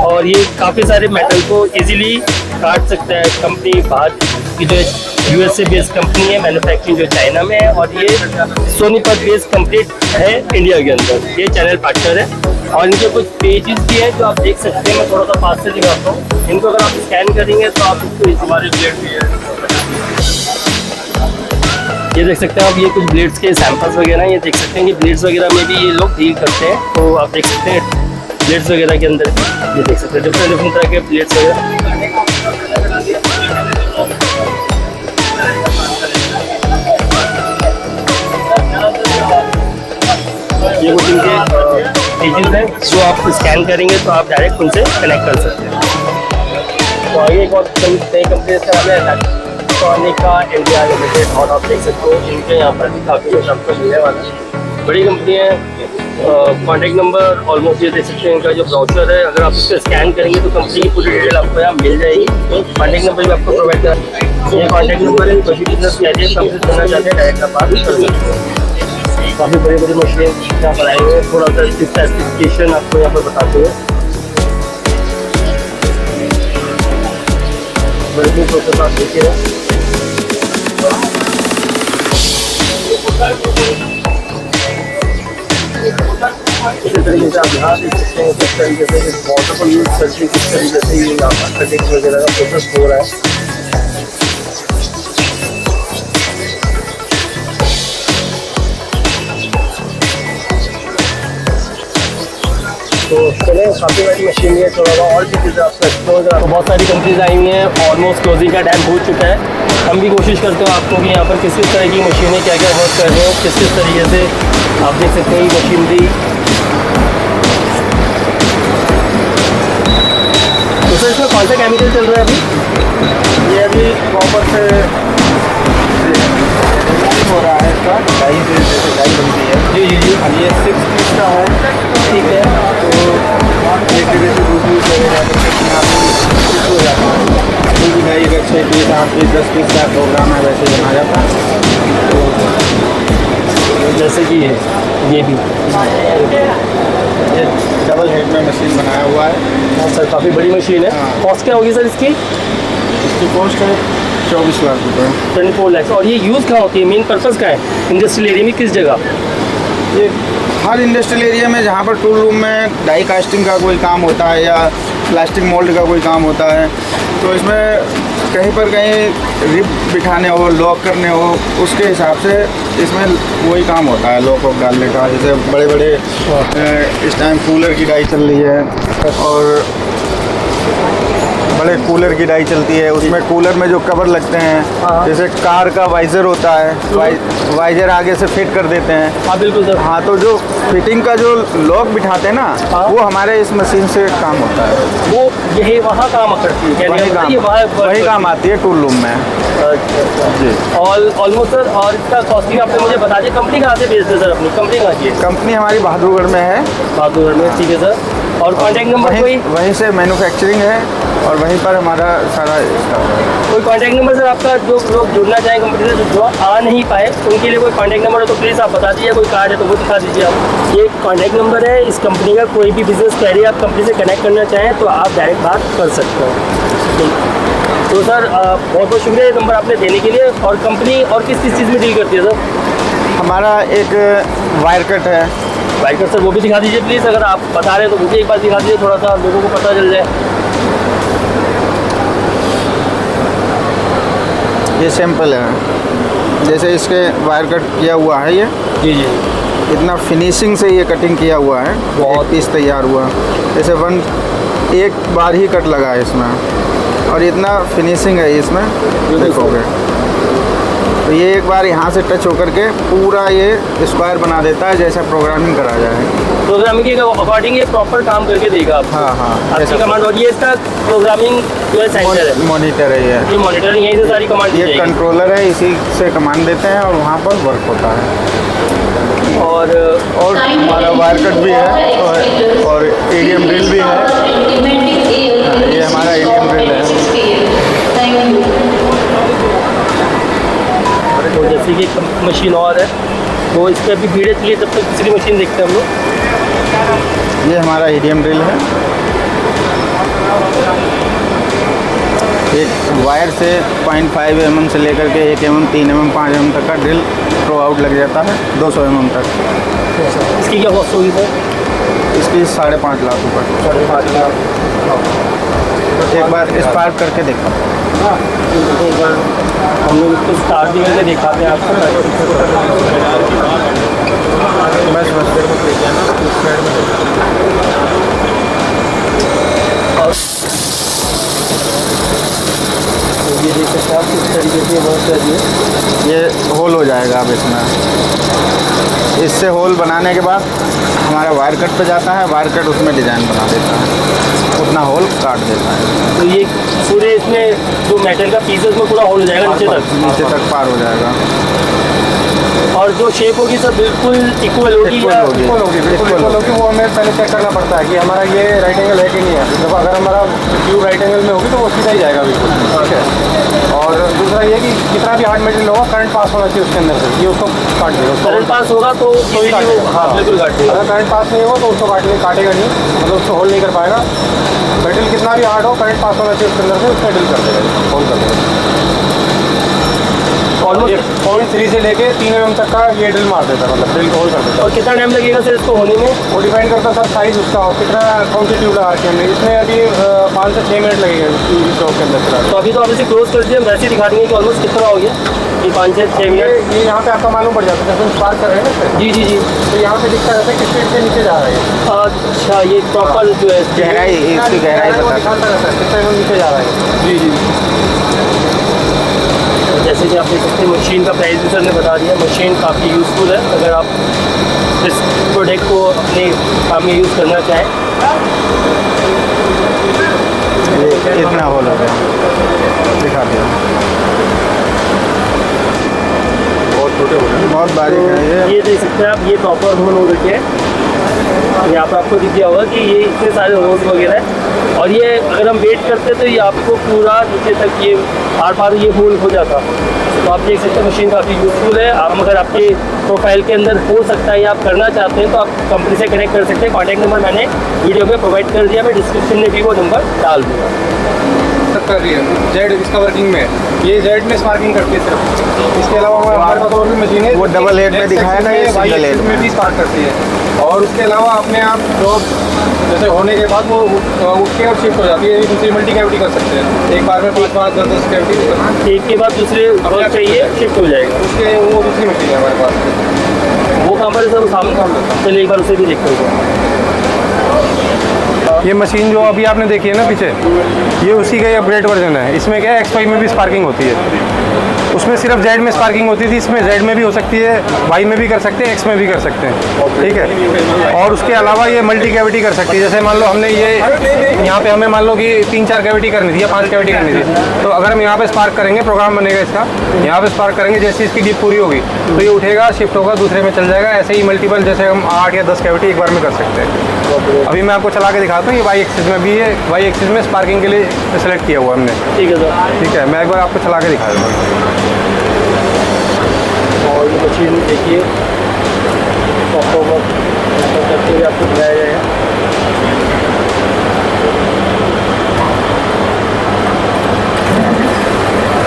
[SPEAKER 1] और ये काफ़ी सारे मेटल को इजीली काट सकता है। कंपनी बाहर की जो यूएसए बेस्ड कंपनी है, मैन्युफैक्चरिंग जो चाइना में है, और ये सोनीपत बेस्ड कंपनी है इंडिया के अंदर। ये चैनल पार्टनर है और इनके कुछ पेजेस भी हैं जो आप देख सकते हैं। मैं थोड़ा सा पास से दिखाता हूँ इनको, अगर आप स्कैन करेंगे तो आप इसको हमारे ब्लेड भी है, ये देख सकते हैं आप। ये कुछ ब्लेड्स के सैंपल्स वगैरह ये देख सकते हैं कि ब्लेड्स वगैरह में भी ये लोग डील करते हैं। तो आप देख सकते हैं ब्लेड्स वगैरह के अंदर ये देख सकते हैं डिफरेंट तरह के ब्लेड्स वगैरह। ये कुछ इनके पेजेस हैं जो आप स्कैन करेंगे तो आप डायरेक्ट उनसे कनेक्ट कर सकते हैं। तो आगे एक और नई कंपनी का नाम है सोनिका इंडिया लिमिटेड और आप देख सकते हो इनके यहाँ पर भी काफ़ी कुछ आपको मिलने वाला है। बड़ी कंपनी है। कॉन्टैक्ट नंबर ऑलमोस्ट ये देख सकते हैं, इनका जो ब्राउचर है अगर आप इसको स्कैन करेंगे तो कंपनी की पूरी डिटेल आपको यहाँ मिल जाएगी। कॉन्टैक्ट नंबर भी आपको प्रोवाइड करा, ये कॉन्टैक्ट नंबर है। कोई भी बिजनेस कैरियर कंप्लीट करना चाहते हैं डायरेक्ट आप बात कर सकते हैं। काफ़ी बड़ी बड़ी मशीन यहाँ पर आए हुए हैं, थोड़ा सा इसकी स्पेसिफिकेशन आपको यहाँ पर बताते हुए। बड़ी प्रोसेस आप देखिए, इसी तरीके से आप यहाँ देख सकते हैं किस तरीके से इस वाटर को यूज करके किस तरीके से ये यहाँ पर कटिंग वगैरह का प्रोसेस हो रहा है। तो चलें, काफ़ी बड़ी मशीन है, थोड़ा और भी चीज़ें आपको एक्सप्लोर करा। तो बहुत सारी कंपनीज आई हुई हैं, ऑलमोस्ट क्लोजिंग का टाइम हो चुका है। हम भी कोशिश करते हैं आपको कि यहाँ पर किस किस तरह की मशीनें क्या क्या वर्क कर रहे हैं, किस किस तरीके से आप देख सकते हैं मशीनरी। तो सर इसमें कौन सा केमिकल चल रहा है अभी?
[SPEAKER 5] ये अभी प्रॉपर से हो रहा है इसका डाई, जैसे डाई बनती है।
[SPEAKER 1] जी जी जी।
[SPEAKER 5] अब ये 6 पीस का है,
[SPEAKER 1] ठीक है।
[SPEAKER 5] तो एक जगह से दूसरी जगह हो जाता है। कोई भी डाई अगर 6 पीस 8 पीस 10 पीस का प्रोग्राम है वैसे बना जाता है।
[SPEAKER 1] तो जैसे कि ये भी
[SPEAKER 5] ये डबल हेड में मशीन बनाया हुआ है।
[SPEAKER 1] हाँ सर, काफ़ी बड़ी मशीन है।
[SPEAKER 5] हाँ।
[SPEAKER 1] कॉस्ट क्या होगी सर इसकी?
[SPEAKER 5] इसकी कॉस्ट है
[SPEAKER 7] 24 लाख रुपए।
[SPEAKER 1] 24 लाख। और ये यूज़ कहाँ होती है, मेन पर्पज़ का है इंडस्ट्रियल एरिया में, किस जगह?
[SPEAKER 7] ये हर इंडस्ट्रियल एरिया में जहाँ पर टूल रूम में डाई कास्टिंग का कोई काम होता है या प्लास्टिक मोल्ड का कोई काम होता है, तो इसमें कहीं पर कहीं रिब बिठाने हो, लॉक करने हो, उसके हिसाब से इसमें वही काम होता है, लॉक वॉक डालने का। जैसे बड़े बड़े इस टाइम कूलर की डाई चल रही है और बड़े कूलर की डाई चलती है, उसमें कूलर में जो कवर लगते हैं, जैसे कार का वाइज़र होता है, वाइज़र आगे से फिट कर देते हैं।
[SPEAKER 1] हाँ बिल्कुल सर।
[SPEAKER 7] हाँ, तो जो फिटिंग का जो लॉक बिठाते हैं ना, वो हमारे इस मशीन से काम होता है।
[SPEAKER 1] वो यही वहाँ काम करती है,
[SPEAKER 7] वही काम आती है टूल रूम में। जी।
[SPEAKER 1] और ऑलमोस्ट सर, और इसका कॉस्टिंग आपने मुझे बता दिया। कंपनी कहाँ से बेचते हैं सर अपनी, कंपनी कहाँ की है?
[SPEAKER 7] कंपनी हमारी बहादुरगढ़ में है।
[SPEAKER 1] बहादुरगढ़ में, ठीक है सर। और कॉन्टैक्ट नंबर
[SPEAKER 7] वहीं से मैन्युफैक्चरिंग है और वहीं पर हमारा सारा स्टाफ है।
[SPEAKER 1] कोई कॉन्टैक्ट नंबर सर आपका, जो लोग जुड़ना चाहें कंपनी से, जो आ नहीं पाए उनके लिए कोई कॉन्टैक्ट नंबर हो तो प्लीज़ आप बता दीजिए। कोई कार्ड है तो वो दिखा दीजिए आप। ये कॉन्टैक्ट नंबर है इस कंपनी का। कोई भी बिजनेस क्वेरी आप कंपनी से कनेक्ट करना चाहें तो आप डायरेक्ट बात कर सकते हो। तो सर बहुत बहुत शुक्रिया ये नंबर आपने देने के लिए। और कंपनी और किस किस चीज़ में डील करती है सर?
[SPEAKER 7] हमारा एक वायर कट है।
[SPEAKER 1] वायर कट सर वो भी दिखा दीजिए प्लीज़। अगर आप बता रहे हैं तो वो भी एक बार दिखा दीजिए, थोड़ा सा लोगों को पता चल जाए।
[SPEAKER 7] ये सैंपल है, जैसे इसके वायर कट किया हुआ है ये।
[SPEAKER 1] जी जी।
[SPEAKER 7] इतना फिनिशिंग से ये कटिंग किया हुआ है, बहुत पीस तैयार हुआ। जैसे एक बार ही कट लगा है इसमें और इतना फिनिशिंग है इसमें, देखोगे तो ये एक बार यहाँ से टच होकर के पूरा ये स्क्वायर बना देता है, जैसा प्रोग्रामिंग करा जाए।
[SPEAKER 1] प्रोग्रामिंग के अकॉर्डिंग ये प्रॉपर काम करके देगा आपको।
[SPEAKER 7] हाँ हाँ,
[SPEAKER 1] अच्छी कमांड। और ये इसका प्रोग्रामिंग जो है सेंटर है,
[SPEAKER 7] मॉनिटर है
[SPEAKER 1] ये मॉनिटरिंग यहीं से सारी कमांड
[SPEAKER 7] ये कंट्रोलर है, इसी से कमांड देते हैं और वहाँ पर वर्क होता है।
[SPEAKER 1] और
[SPEAKER 7] हमारा वायर कट भी है और एडीएम ड्रिल भी है। ये हमारा एडीएम ड्रिल है।
[SPEAKER 1] तो जैसे कि एक मशीन और है, तो इस पर अभी वीडियो के लिए तब तक दूसरी मशीन देखते हैं हम लोग।
[SPEAKER 7] ये हमारा एडीएम ड्रिल है। एक वायर से 0.5 mm से लेकर के 1 mm, 3 mm, 5 mm तक का ड्रिल थ्रो आउट लग जाता है, 200 mm तक।
[SPEAKER 1] इसकी क्या कॉस्ट होगी सर?
[SPEAKER 7] इसकी 5.5 लाख रुपये।
[SPEAKER 1] 5.5 लाख।
[SPEAKER 7] एक बार स्पार्क करके देखो।
[SPEAKER 1] एक बार हम लोग इसको स्टार्ट भी करके दिखाते हैं आपको।
[SPEAKER 7] बस
[SPEAKER 1] ये देख सकते हैं आप किस तरीके से वर्क कर दिए।
[SPEAKER 7] ये होल हो जाएगा अब इसमें। इससे होल बनाने के बाद हमारा वायर कट पे जाता है, वायर कट उसमें डिज़ाइन बना देता है, उतना होल काट देता है।
[SPEAKER 1] तो ये पूरे इसमें जो मेटल का पीस है उसमें पूरा होल हो जाएगा नीचे तक
[SPEAKER 7] पार हो जाएगा।
[SPEAKER 1] और जो शेप होगी सर बिल्कुल इक्वल होगी या
[SPEAKER 5] इक्वल होगी। वो हमें पहले चेक करना पड़ता है कि हमारा ये राइट एंगल है कि नहीं है। जब अगर हमारा ट्यूब राइट एंगल में होगी तो वो सीधा ही जाएगा बिल्कुल, ठीक है। और दूसरा ये कि कितना भी हार्ड मटेरियल होगा करंट पास होना चाहिए उसके अंदर से, ये उसको काट देगा।
[SPEAKER 1] करंट पास होगा तो हाँ बिल्कुल काट देगा।
[SPEAKER 5] अगर करंट पास नहीं होगा तो उसको काटेगा नहीं, मतलब उसको होल्ड नहीं कर पाएगा। मटेरियल कितना भी हार्ड हो, करंट पास होना चाहिए उसके अंदर से, उसका ड्रिल कर देगा, होल्ड कर देगा। ऑलमोस्ट 0.3 से लेके 3 mm तक का ये ड्रिल मार देता है, मतलब ड्रिल होल कर देता है।
[SPEAKER 1] और कितना टाइम लगेगा सर इसको होने में?
[SPEAKER 5] वो डिपेंड करता है सर साइज़ उसका और कितना कौन सी ट्यूब लगा के हमने। इसमें अभी 5 से 6 मिनट लगेगा ट्यूब के अंदर फिलहाल।
[SPEAKER 1] तो अभी तो आप इसे क्लोज कर दिए, हम वैसे ही दिखा देंगे कि ऑलमोस्ट कितना हो गया। ये 5 से 6 मिनट
[SPEAKER 5] ये यहाँ पे आपका मालूम पड़ जाता है जब हम स्टार्ट कर रहे हैं ना।
[SPEAKER 1] जी जी जी।
[SPEAKER 5] तो यहाँ पे दिखता रहता है किस स्पीड से नीचे जा रहा है।
[SPEAKER 1] अच्छा, ये प्रॉपर जो है
[SPEAKER 7] गहराई, इसकी गहराई
[SPEAKER 5] वो
[SPEAKER 7] बताता
[SPEAKER 5] दिखाता रहता है कितना नीचे जा रहा है।
[SPEAKER 1] जी जी। जैसे कि आप देख सकते हैं मशीन का प्राइस भी सर ने बता दिया। मशीन काफ़ी यूज़फुल है अगर आप इस प्रोडक्ट को अपने काम में यूज़ करना चाहें।
[SPEAKER 7] है। इतना होल हो गया, दिखा दिया। बहुत छोटे हो गए, बहुत बारीक है
[SPEAKER 1] ये देख सकते हैं आप, ये प्रॉपर होल हो रखे हैं। यहाँ पर आपको दिख गया होगा कि ये इतने सारे होल्स वगैरह है। और ये अगर हम वेट करते तो ये आपको पूरा नीचे तक ये बार ये होल हो जाता। तो आप देख सकते हैं मशीन काफ़ी यूज़फुल है। आप अगर आपके प्रोफाइल के अंदर हो सकता है या आप करना चाहते हैं तो आप कंपनी से कनेक्ट कर सकते हैं। कॉन्टैक्ट नंबर मैंने वीडियो में प्रोवाइड कर दिया, मैं डिस्क्रिप्शन में भी वो नंबर डाल दूँगा।
[SPEAKER 5] कर रही है, जेड इसका वर्किंग में है। ये जेड में स्पार्किंग करती है सिर्फ। इसके अलावा हमारे पास और भी मशीन है,
[SPEAKER 7] वो डबल हेड में दिखाया ना, ये सिंगल हेड
[SPEAKER 5] में भी स्पार्क करती है। और उसके अलावा अपने आप जॉब जैसे होने के बाद वो उठ के और शिफ्ट हो जाती है। दूसरी मल्टी कैविटी कर सकते हैं, एक बार में 5-5, 10-10 कैविटी
[SPEAKER 1] एक के बाद दूसरे रोज चाहिए शिफ्ट हो जाएगा।
[SPEAKER 5] उसके वो दूसरी मशीन है हमारे पास।
[SPEAKER 1] वो कहाँ पर है सर? सामने। चलिए एक बार उसे भी देखते हैं।
[SPEAKER 8] ये मशीन जो अभी आपने देखी है ना पीछे, ये उसी का ही अपग्रेड वर्जन है। इसमें क्या है, X5 में भी स्पार्किंग होती है। उसमें सिर्फ Z में स्पार्किंग होती थी, इसमें Z में भी हो सकती है, Y में भी कर सकते हैं, X में भी कर सकते हैं, ठीक है। और उसके अलावा ये मल्टी कैविटी कर सकती है। जैसे मान लो हमने ये यहाँ पे हमें मान लो कि 3-4 कैविटी करनी थी या 5 कैविटी करनी थी, तो अगर हम यहाँ पे स्पार्क करेंगे, प्रोग्राम बनेगा इसका, यहाँ पे स्पार्क करेंगे, जैसे इसकी डीप पूरी होगी तो ये उठेगा, शिफ्ट होगा, दूसरे में चल जाएगा। ऐसे ही मल्टीपल जैसे हम 8 या 10 कैविटी एक बार में कर सकते हैं। अभी मैं आपको चला के दिखाता हूँ। ये Y एक्सिस में भी है, Y एक्सिस में स्पार्किंग के लिए सेलेक्ट किया हुआ हमने।
[SPEAKER 1] ठीक है सर।
[SPEAKER 8] ठीक है, मैं एक बार आपको चला के दिखा देता हूँ।
[SPEAKER 1] और ये मशीन देखिए परफॉर्मेंस करते हुए आपको दिखाया जाएगा।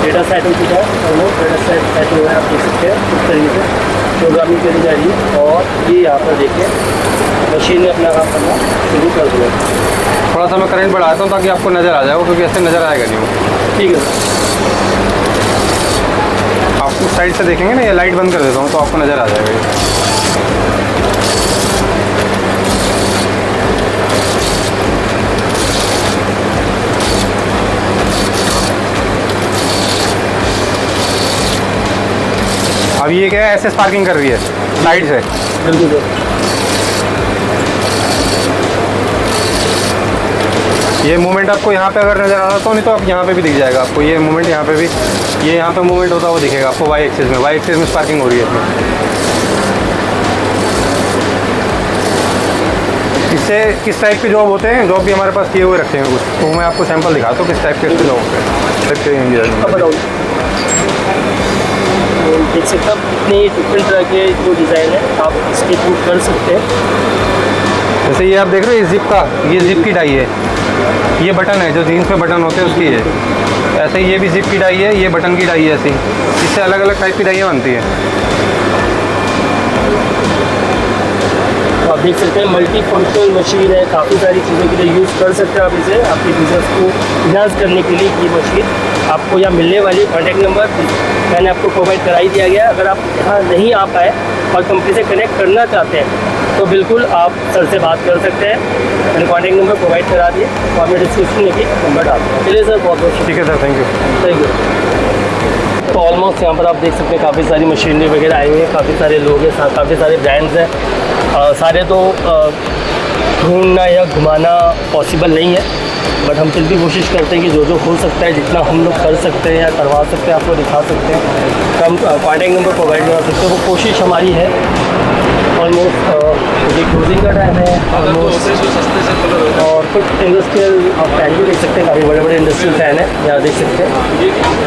[SPEAKER 1] डेटा सेट हो चुका है और वो डेटा सेट हुआ है, आप देख सकते हैं इस तरीके से प्रोग्रामिंग करी जा रही है। और ये यहाँ पर देखिए मशीन ने अपना काम करना शुरू कर दिया।
[SPEAKER 8] थोड़ा सा मैं करंट बढ़ाता हूँ ताकि आपको नज़र आ जाएगा, क्योंकि ऐसे नज़र आएगा नहीं वो।
[SPEAKER 1] ठीक है सर।
[SPEAKER 8] आप उस साइड से देखेंगे ना, ये लाइट बंद कर देता हूँ तो आपको नज़र आ जाएगा ये। अब ये क्या है, ऐसे स्पार्किंग कर रही है साइड से।
[SPEAKER 1] बिल्कुल सर।
[SPEAKER 8] ये मूवमेंट आपको यहाँ पे अगर नज़र आ रहा तो नहीं तो आप यहाँ पे भी दिख जाएगा आपको। ये मूवमेंट यहाँ पे भी, ये यहाँ पे मूवमेंट होता हुआ दिखेगा आपको Y एक्सिस में। Y एक्सिस में स्पार्किंग हो रही है इसमें। इससे किस टाइप के जॉब होते हैं, जॉब भी हमारे पास किए हुए रखे हैं कुछ, तो मैं आपको सैंपल दिखाता हूँ किस टाइप के जॉब होते हैं।
[SPEAKER 1] देख सकते हैं इतनी डिफरेंट तरह के जो डिज़ाइन है आप इसके थ्रू कर सकते हैं।
[SPEAKER 8] जैसे ये आप देख रहे हो, ये जिप का, ये जिप की डाई है। ये बटन है जो जीन्स पे बटन होते हैं उसकी है। ऐसे ही ये भी जिप की डाई है, ये बटन की डाई है। ऐसी इससे अलग अलग टाइप की डाइयाँ बनती हैं।
[SPEAKER 1] तो आप देख सकते हैं मल्टी फंक्शनल मशीन है, काफ़ी सारी चीज़ों के लिए यूज़ कर सकते हैं आप इसे आपके बिजनेस को इन्हांस करने के लिए। ये मशीन आपको यहाँ मिलने वाली कॉन्टैक्ट नंबर मैंने आपको प्रोवाइड करा ही दिया गया। अगर आप यहाँ नहीं आ पाए और कंपनी से कनेक्ट करना चाहते हैं तो बिल्कुल आप सर से बात कर सकते हैं। मैंने कॉन्टैक्ट नंबर प्रोवाइड करा दिए और मैं डिस्क्रिप्शन में भी नंबर डाल दूँगा। चलिए सर, बहुत बहुत
[SPEAKER 8] ठीक है sir, thank you.
[SPEAKER 1] Thank you. तो ऑलमोस्ट यहाँ पर आप देख सकते हैं काफ़ी सारी मशीनरी वगैरह आई हुई है, काफ़ी सारे लोग हैं, काफ़ी सारे ब्रांड्स हैं। सारे तो ढूंढना या घुमाना पॉसिबल नहीं है, बट हम फिर भी कोशिश करते हैं कि जो जो हो सकता है, जितना हम लोग कर सकते हैं या करवा सकते हैं, आपको दिखा सकते हैं। हम कॉन्टैक्ट नंबर प्रोवाइड करा सकते हैं, वो कोशिश हमारी है। ऑलमोस्ट ये क्लोजिंग का टाइम है ऑलमोस्ट। और कुछ इंडस्ट्रियल आप फैन भी देख सकते हैं, काफ़ी बड़े बड़े इंडस्ट्रियल फ़ैन है, यहाँ देख सकते हैं।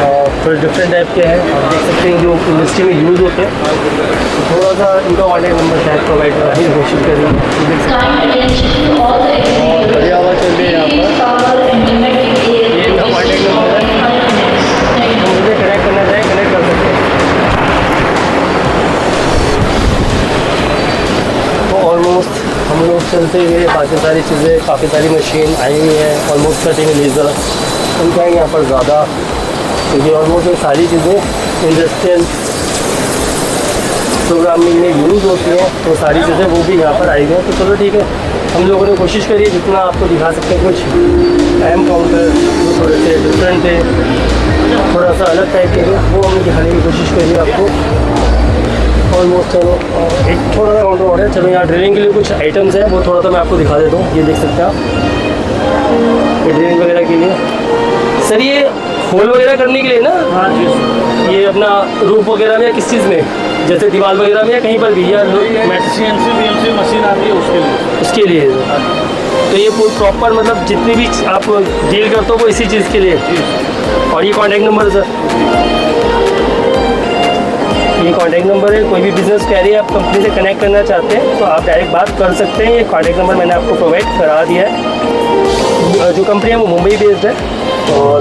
[SPEAKER 1] और थोड़े डिफरेंट टाइप के हैं, आप देख सकते हैं जो इंडस्ट्री में यूज़ होते हैं। तो थोड़ा सा इनका कॉन्टैक्ट नंबर शायद प्रोवाइड कराने की कोशिश करेंगे। और बढ़िया आवाज़ चल रही है यहाँ पर। ये इनका कॉन्टैक्ट नंबर है, तो मुझे कनेक्ट करना चाहें कनेक्ट कर सकते हैं। तो ऑलमोस्ट हम लोग चलते हुए काफ़ी सारी चीज़ें, काफ़ी सारी मशीन आई हुई हैं। ऑलमोस्ट कटिंग लेज़र उनका है यहाँ पर ज़्यादा, क्योंकि ऑलमोस्ट ये सारी चीज़ें इंडस्ट्रियल प्रोग्रामिंग में यूज़ होती हैं, तो सारी चीज़ें वो भी यहाँ पर आई हुई हैं। तो चलो ठीक है, हम लोगों ने कोशिश करी है जितना आपको दिखा सकते हैं। कुछ एम काउंटर जो थोड़े से डिफरेंट थे, थोड़ा सा अलग टाइप के थे, वो हमने दिखाने की कोशिश करी आपको। ऑलमोस्ट चलो एक थोड़ा सा काउंटर और है। चलो यहाँ ड्रिलिंग के लिए कुछ आइटम्स हैं, वो थोड़ा सा मैं आपको दिखा देता हूँ। ये देख सकते हैं आप, ये ड्रिलिंग वगैरह के लिए। सर ये होल वगैरह करने के लिए ना? हाँ जी। ये अपना रूफ वगैरह में या किस चीज़ में, जैसे दीवार वगैरह में या कहीं पर भी, या
[SPEAKER 6] CNC मशीन आती है उसके लिए।
[SPEAKER 1] उसके लिए। तो ये प्रॉपर मतलब जितनी भी आप डील करते हो वो इसी चीज़ के लिए। और ये कॉन्टैक्ट नंबर सर, ये कॉन्टैक्ट नंबर है। कोई भी बिजनेस कह रही है आप कंपनी से कनेक्ट करना चाहते हैं तो आप डायरेक्ट बात कर सकते हैं। ये कॉन्टैक्ट नंबर मैंने आपको प्रोवाइड करा दिया है। जो कंपनी है वो मुंबई बेस्ड है, और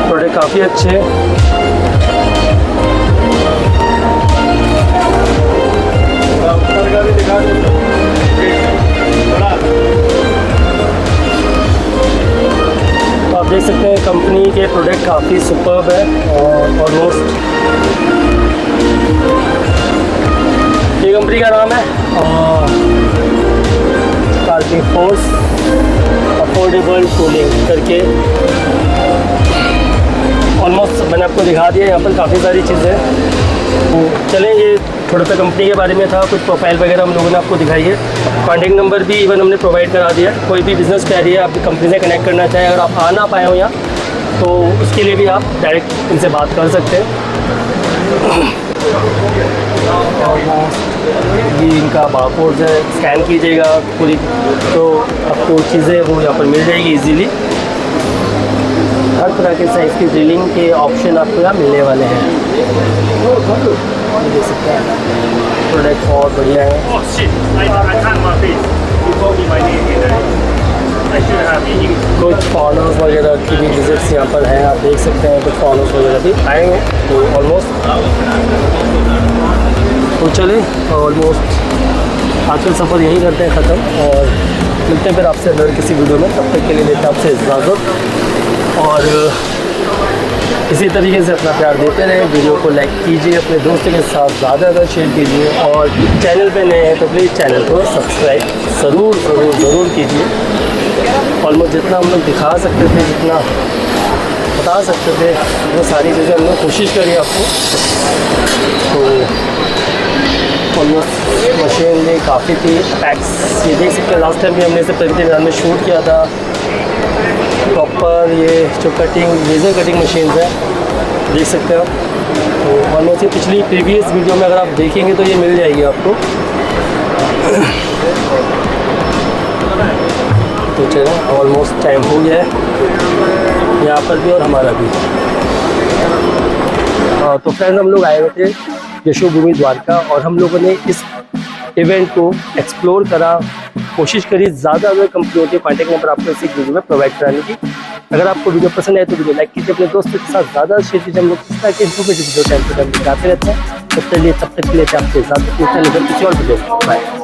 [SPEAKER 1] प्रोडक्ट काफ़ी अच्छे हैं। तो आप देख सकते हैं कंपनी के प्रोडक्ट काफ़ी सुपर्ब है और ऑलमोस्ट ये कंपनी का नाम है स्पार्किंग फोर्स अफोर्डेबल कूलिंग करके। ऑलमोस्ट मैंने आपको दिखा दिया, यहाँ पर काफ़ी सारी चीज़ें हैं। तो चलें, ये थोड़ा सा कंपनी के बारे में था, कुछ प्रोफाइल वगैरह हम लोगों ने आपको दिखाई है। कॉन्टैक्ट नंबर भी इवन हमने प्रोवाइड करा दिया है। कोई भी बिज़नेस कर रही है, आपकी कंपनी से कनेक्ट करना चाहे, अगर आप आ ना पाए हो यहाँ तो उसके लिए भी आप डायरेक्ट इनसे बात कर सकते हैं। ये इनका बारकोड है, स्कैन कीजिएगा पूरी तो आपको चीज़ें वो यहाँ पर मिल जाएगी इजीली। हर तरह के साइज़ की ड्रिलिंग के ऑप्शन आपको यहाँ मिलने वाले हैं। देख सकते हैं प्रोडक्ट बहुत बढ़िया है। कुछ फॉलोअर्स वगैरह की भी विजिट्स यहाँ पर हैं, आप देख सकते हैं। कुछ फॉलोअर्स वगैरह भी आएंगे तो ऑलमोस्ट तो चले ऑलमोस्ट आज का सफ़र यही करते हैं ख़त्म और मिलते हैं फिर आपसे अंदर किसी वीडियो में। तब तक के लिए लेते हैं आपसे इजाज़त और इसी तरीके से अपना प्यार देते रहें। वीडियो को लाइक कीजिए, अपने दोस्तों के साथ ज़्यादा शेयर कीजिए और चैनल पे नए हैं तो प्लीज़ चैनल को सब्सक्राइब ज़रूर कीजिए। ऑलमोस्ट जितना हम लोग दिखा सकते थे, जितना बता सकते थे, वो सारी चीज़ें हम लोग कोशिश करें आपको। तो ऑलमोस्ट मशीन भी काफ़ी थी, पैक्स ये देख सकते हैं। लास्ट टाइम भी हमने इसे प्रगति मैदान में शूट किया था। प्रॉपर ये जो कटिंग लेज़र कटिंग मशीन है देख सकते हैं आप। तो ऑलमोस्ट ये पिछली प्रीवियस वीडियो में अगर आप देखेंगे तो ये मिल जाएगी आपको। तो चलो ऑलमोस्ट टाइम हो गया है यहाँ पर भी और हमारा भी। तो फ्रेंड्स हम लोग आए हुए थे यशोभूमि द्वारका और हम लोगों ने इस इवेंट को एक्सप्लोर करा, कोशिश करी ज़्यादा कंपनियों के कॉन्टैक्ट नंबर आपको इसी वीडियो में प्रोवाइड कराने की। अगर आपको वीडियो पसंद आए तो वीडियो लाइक कीजिए, अपने दोस्तों के साथ ज़्यादा शेयर कीजिए। हम लोग इस तरह के इन्फॉर्मेटिव वीडियो टाइम पर हम दिखाते रहते हैं। तब तक के लिए आपसे ज़्यादा किसी और वीडियो बाय।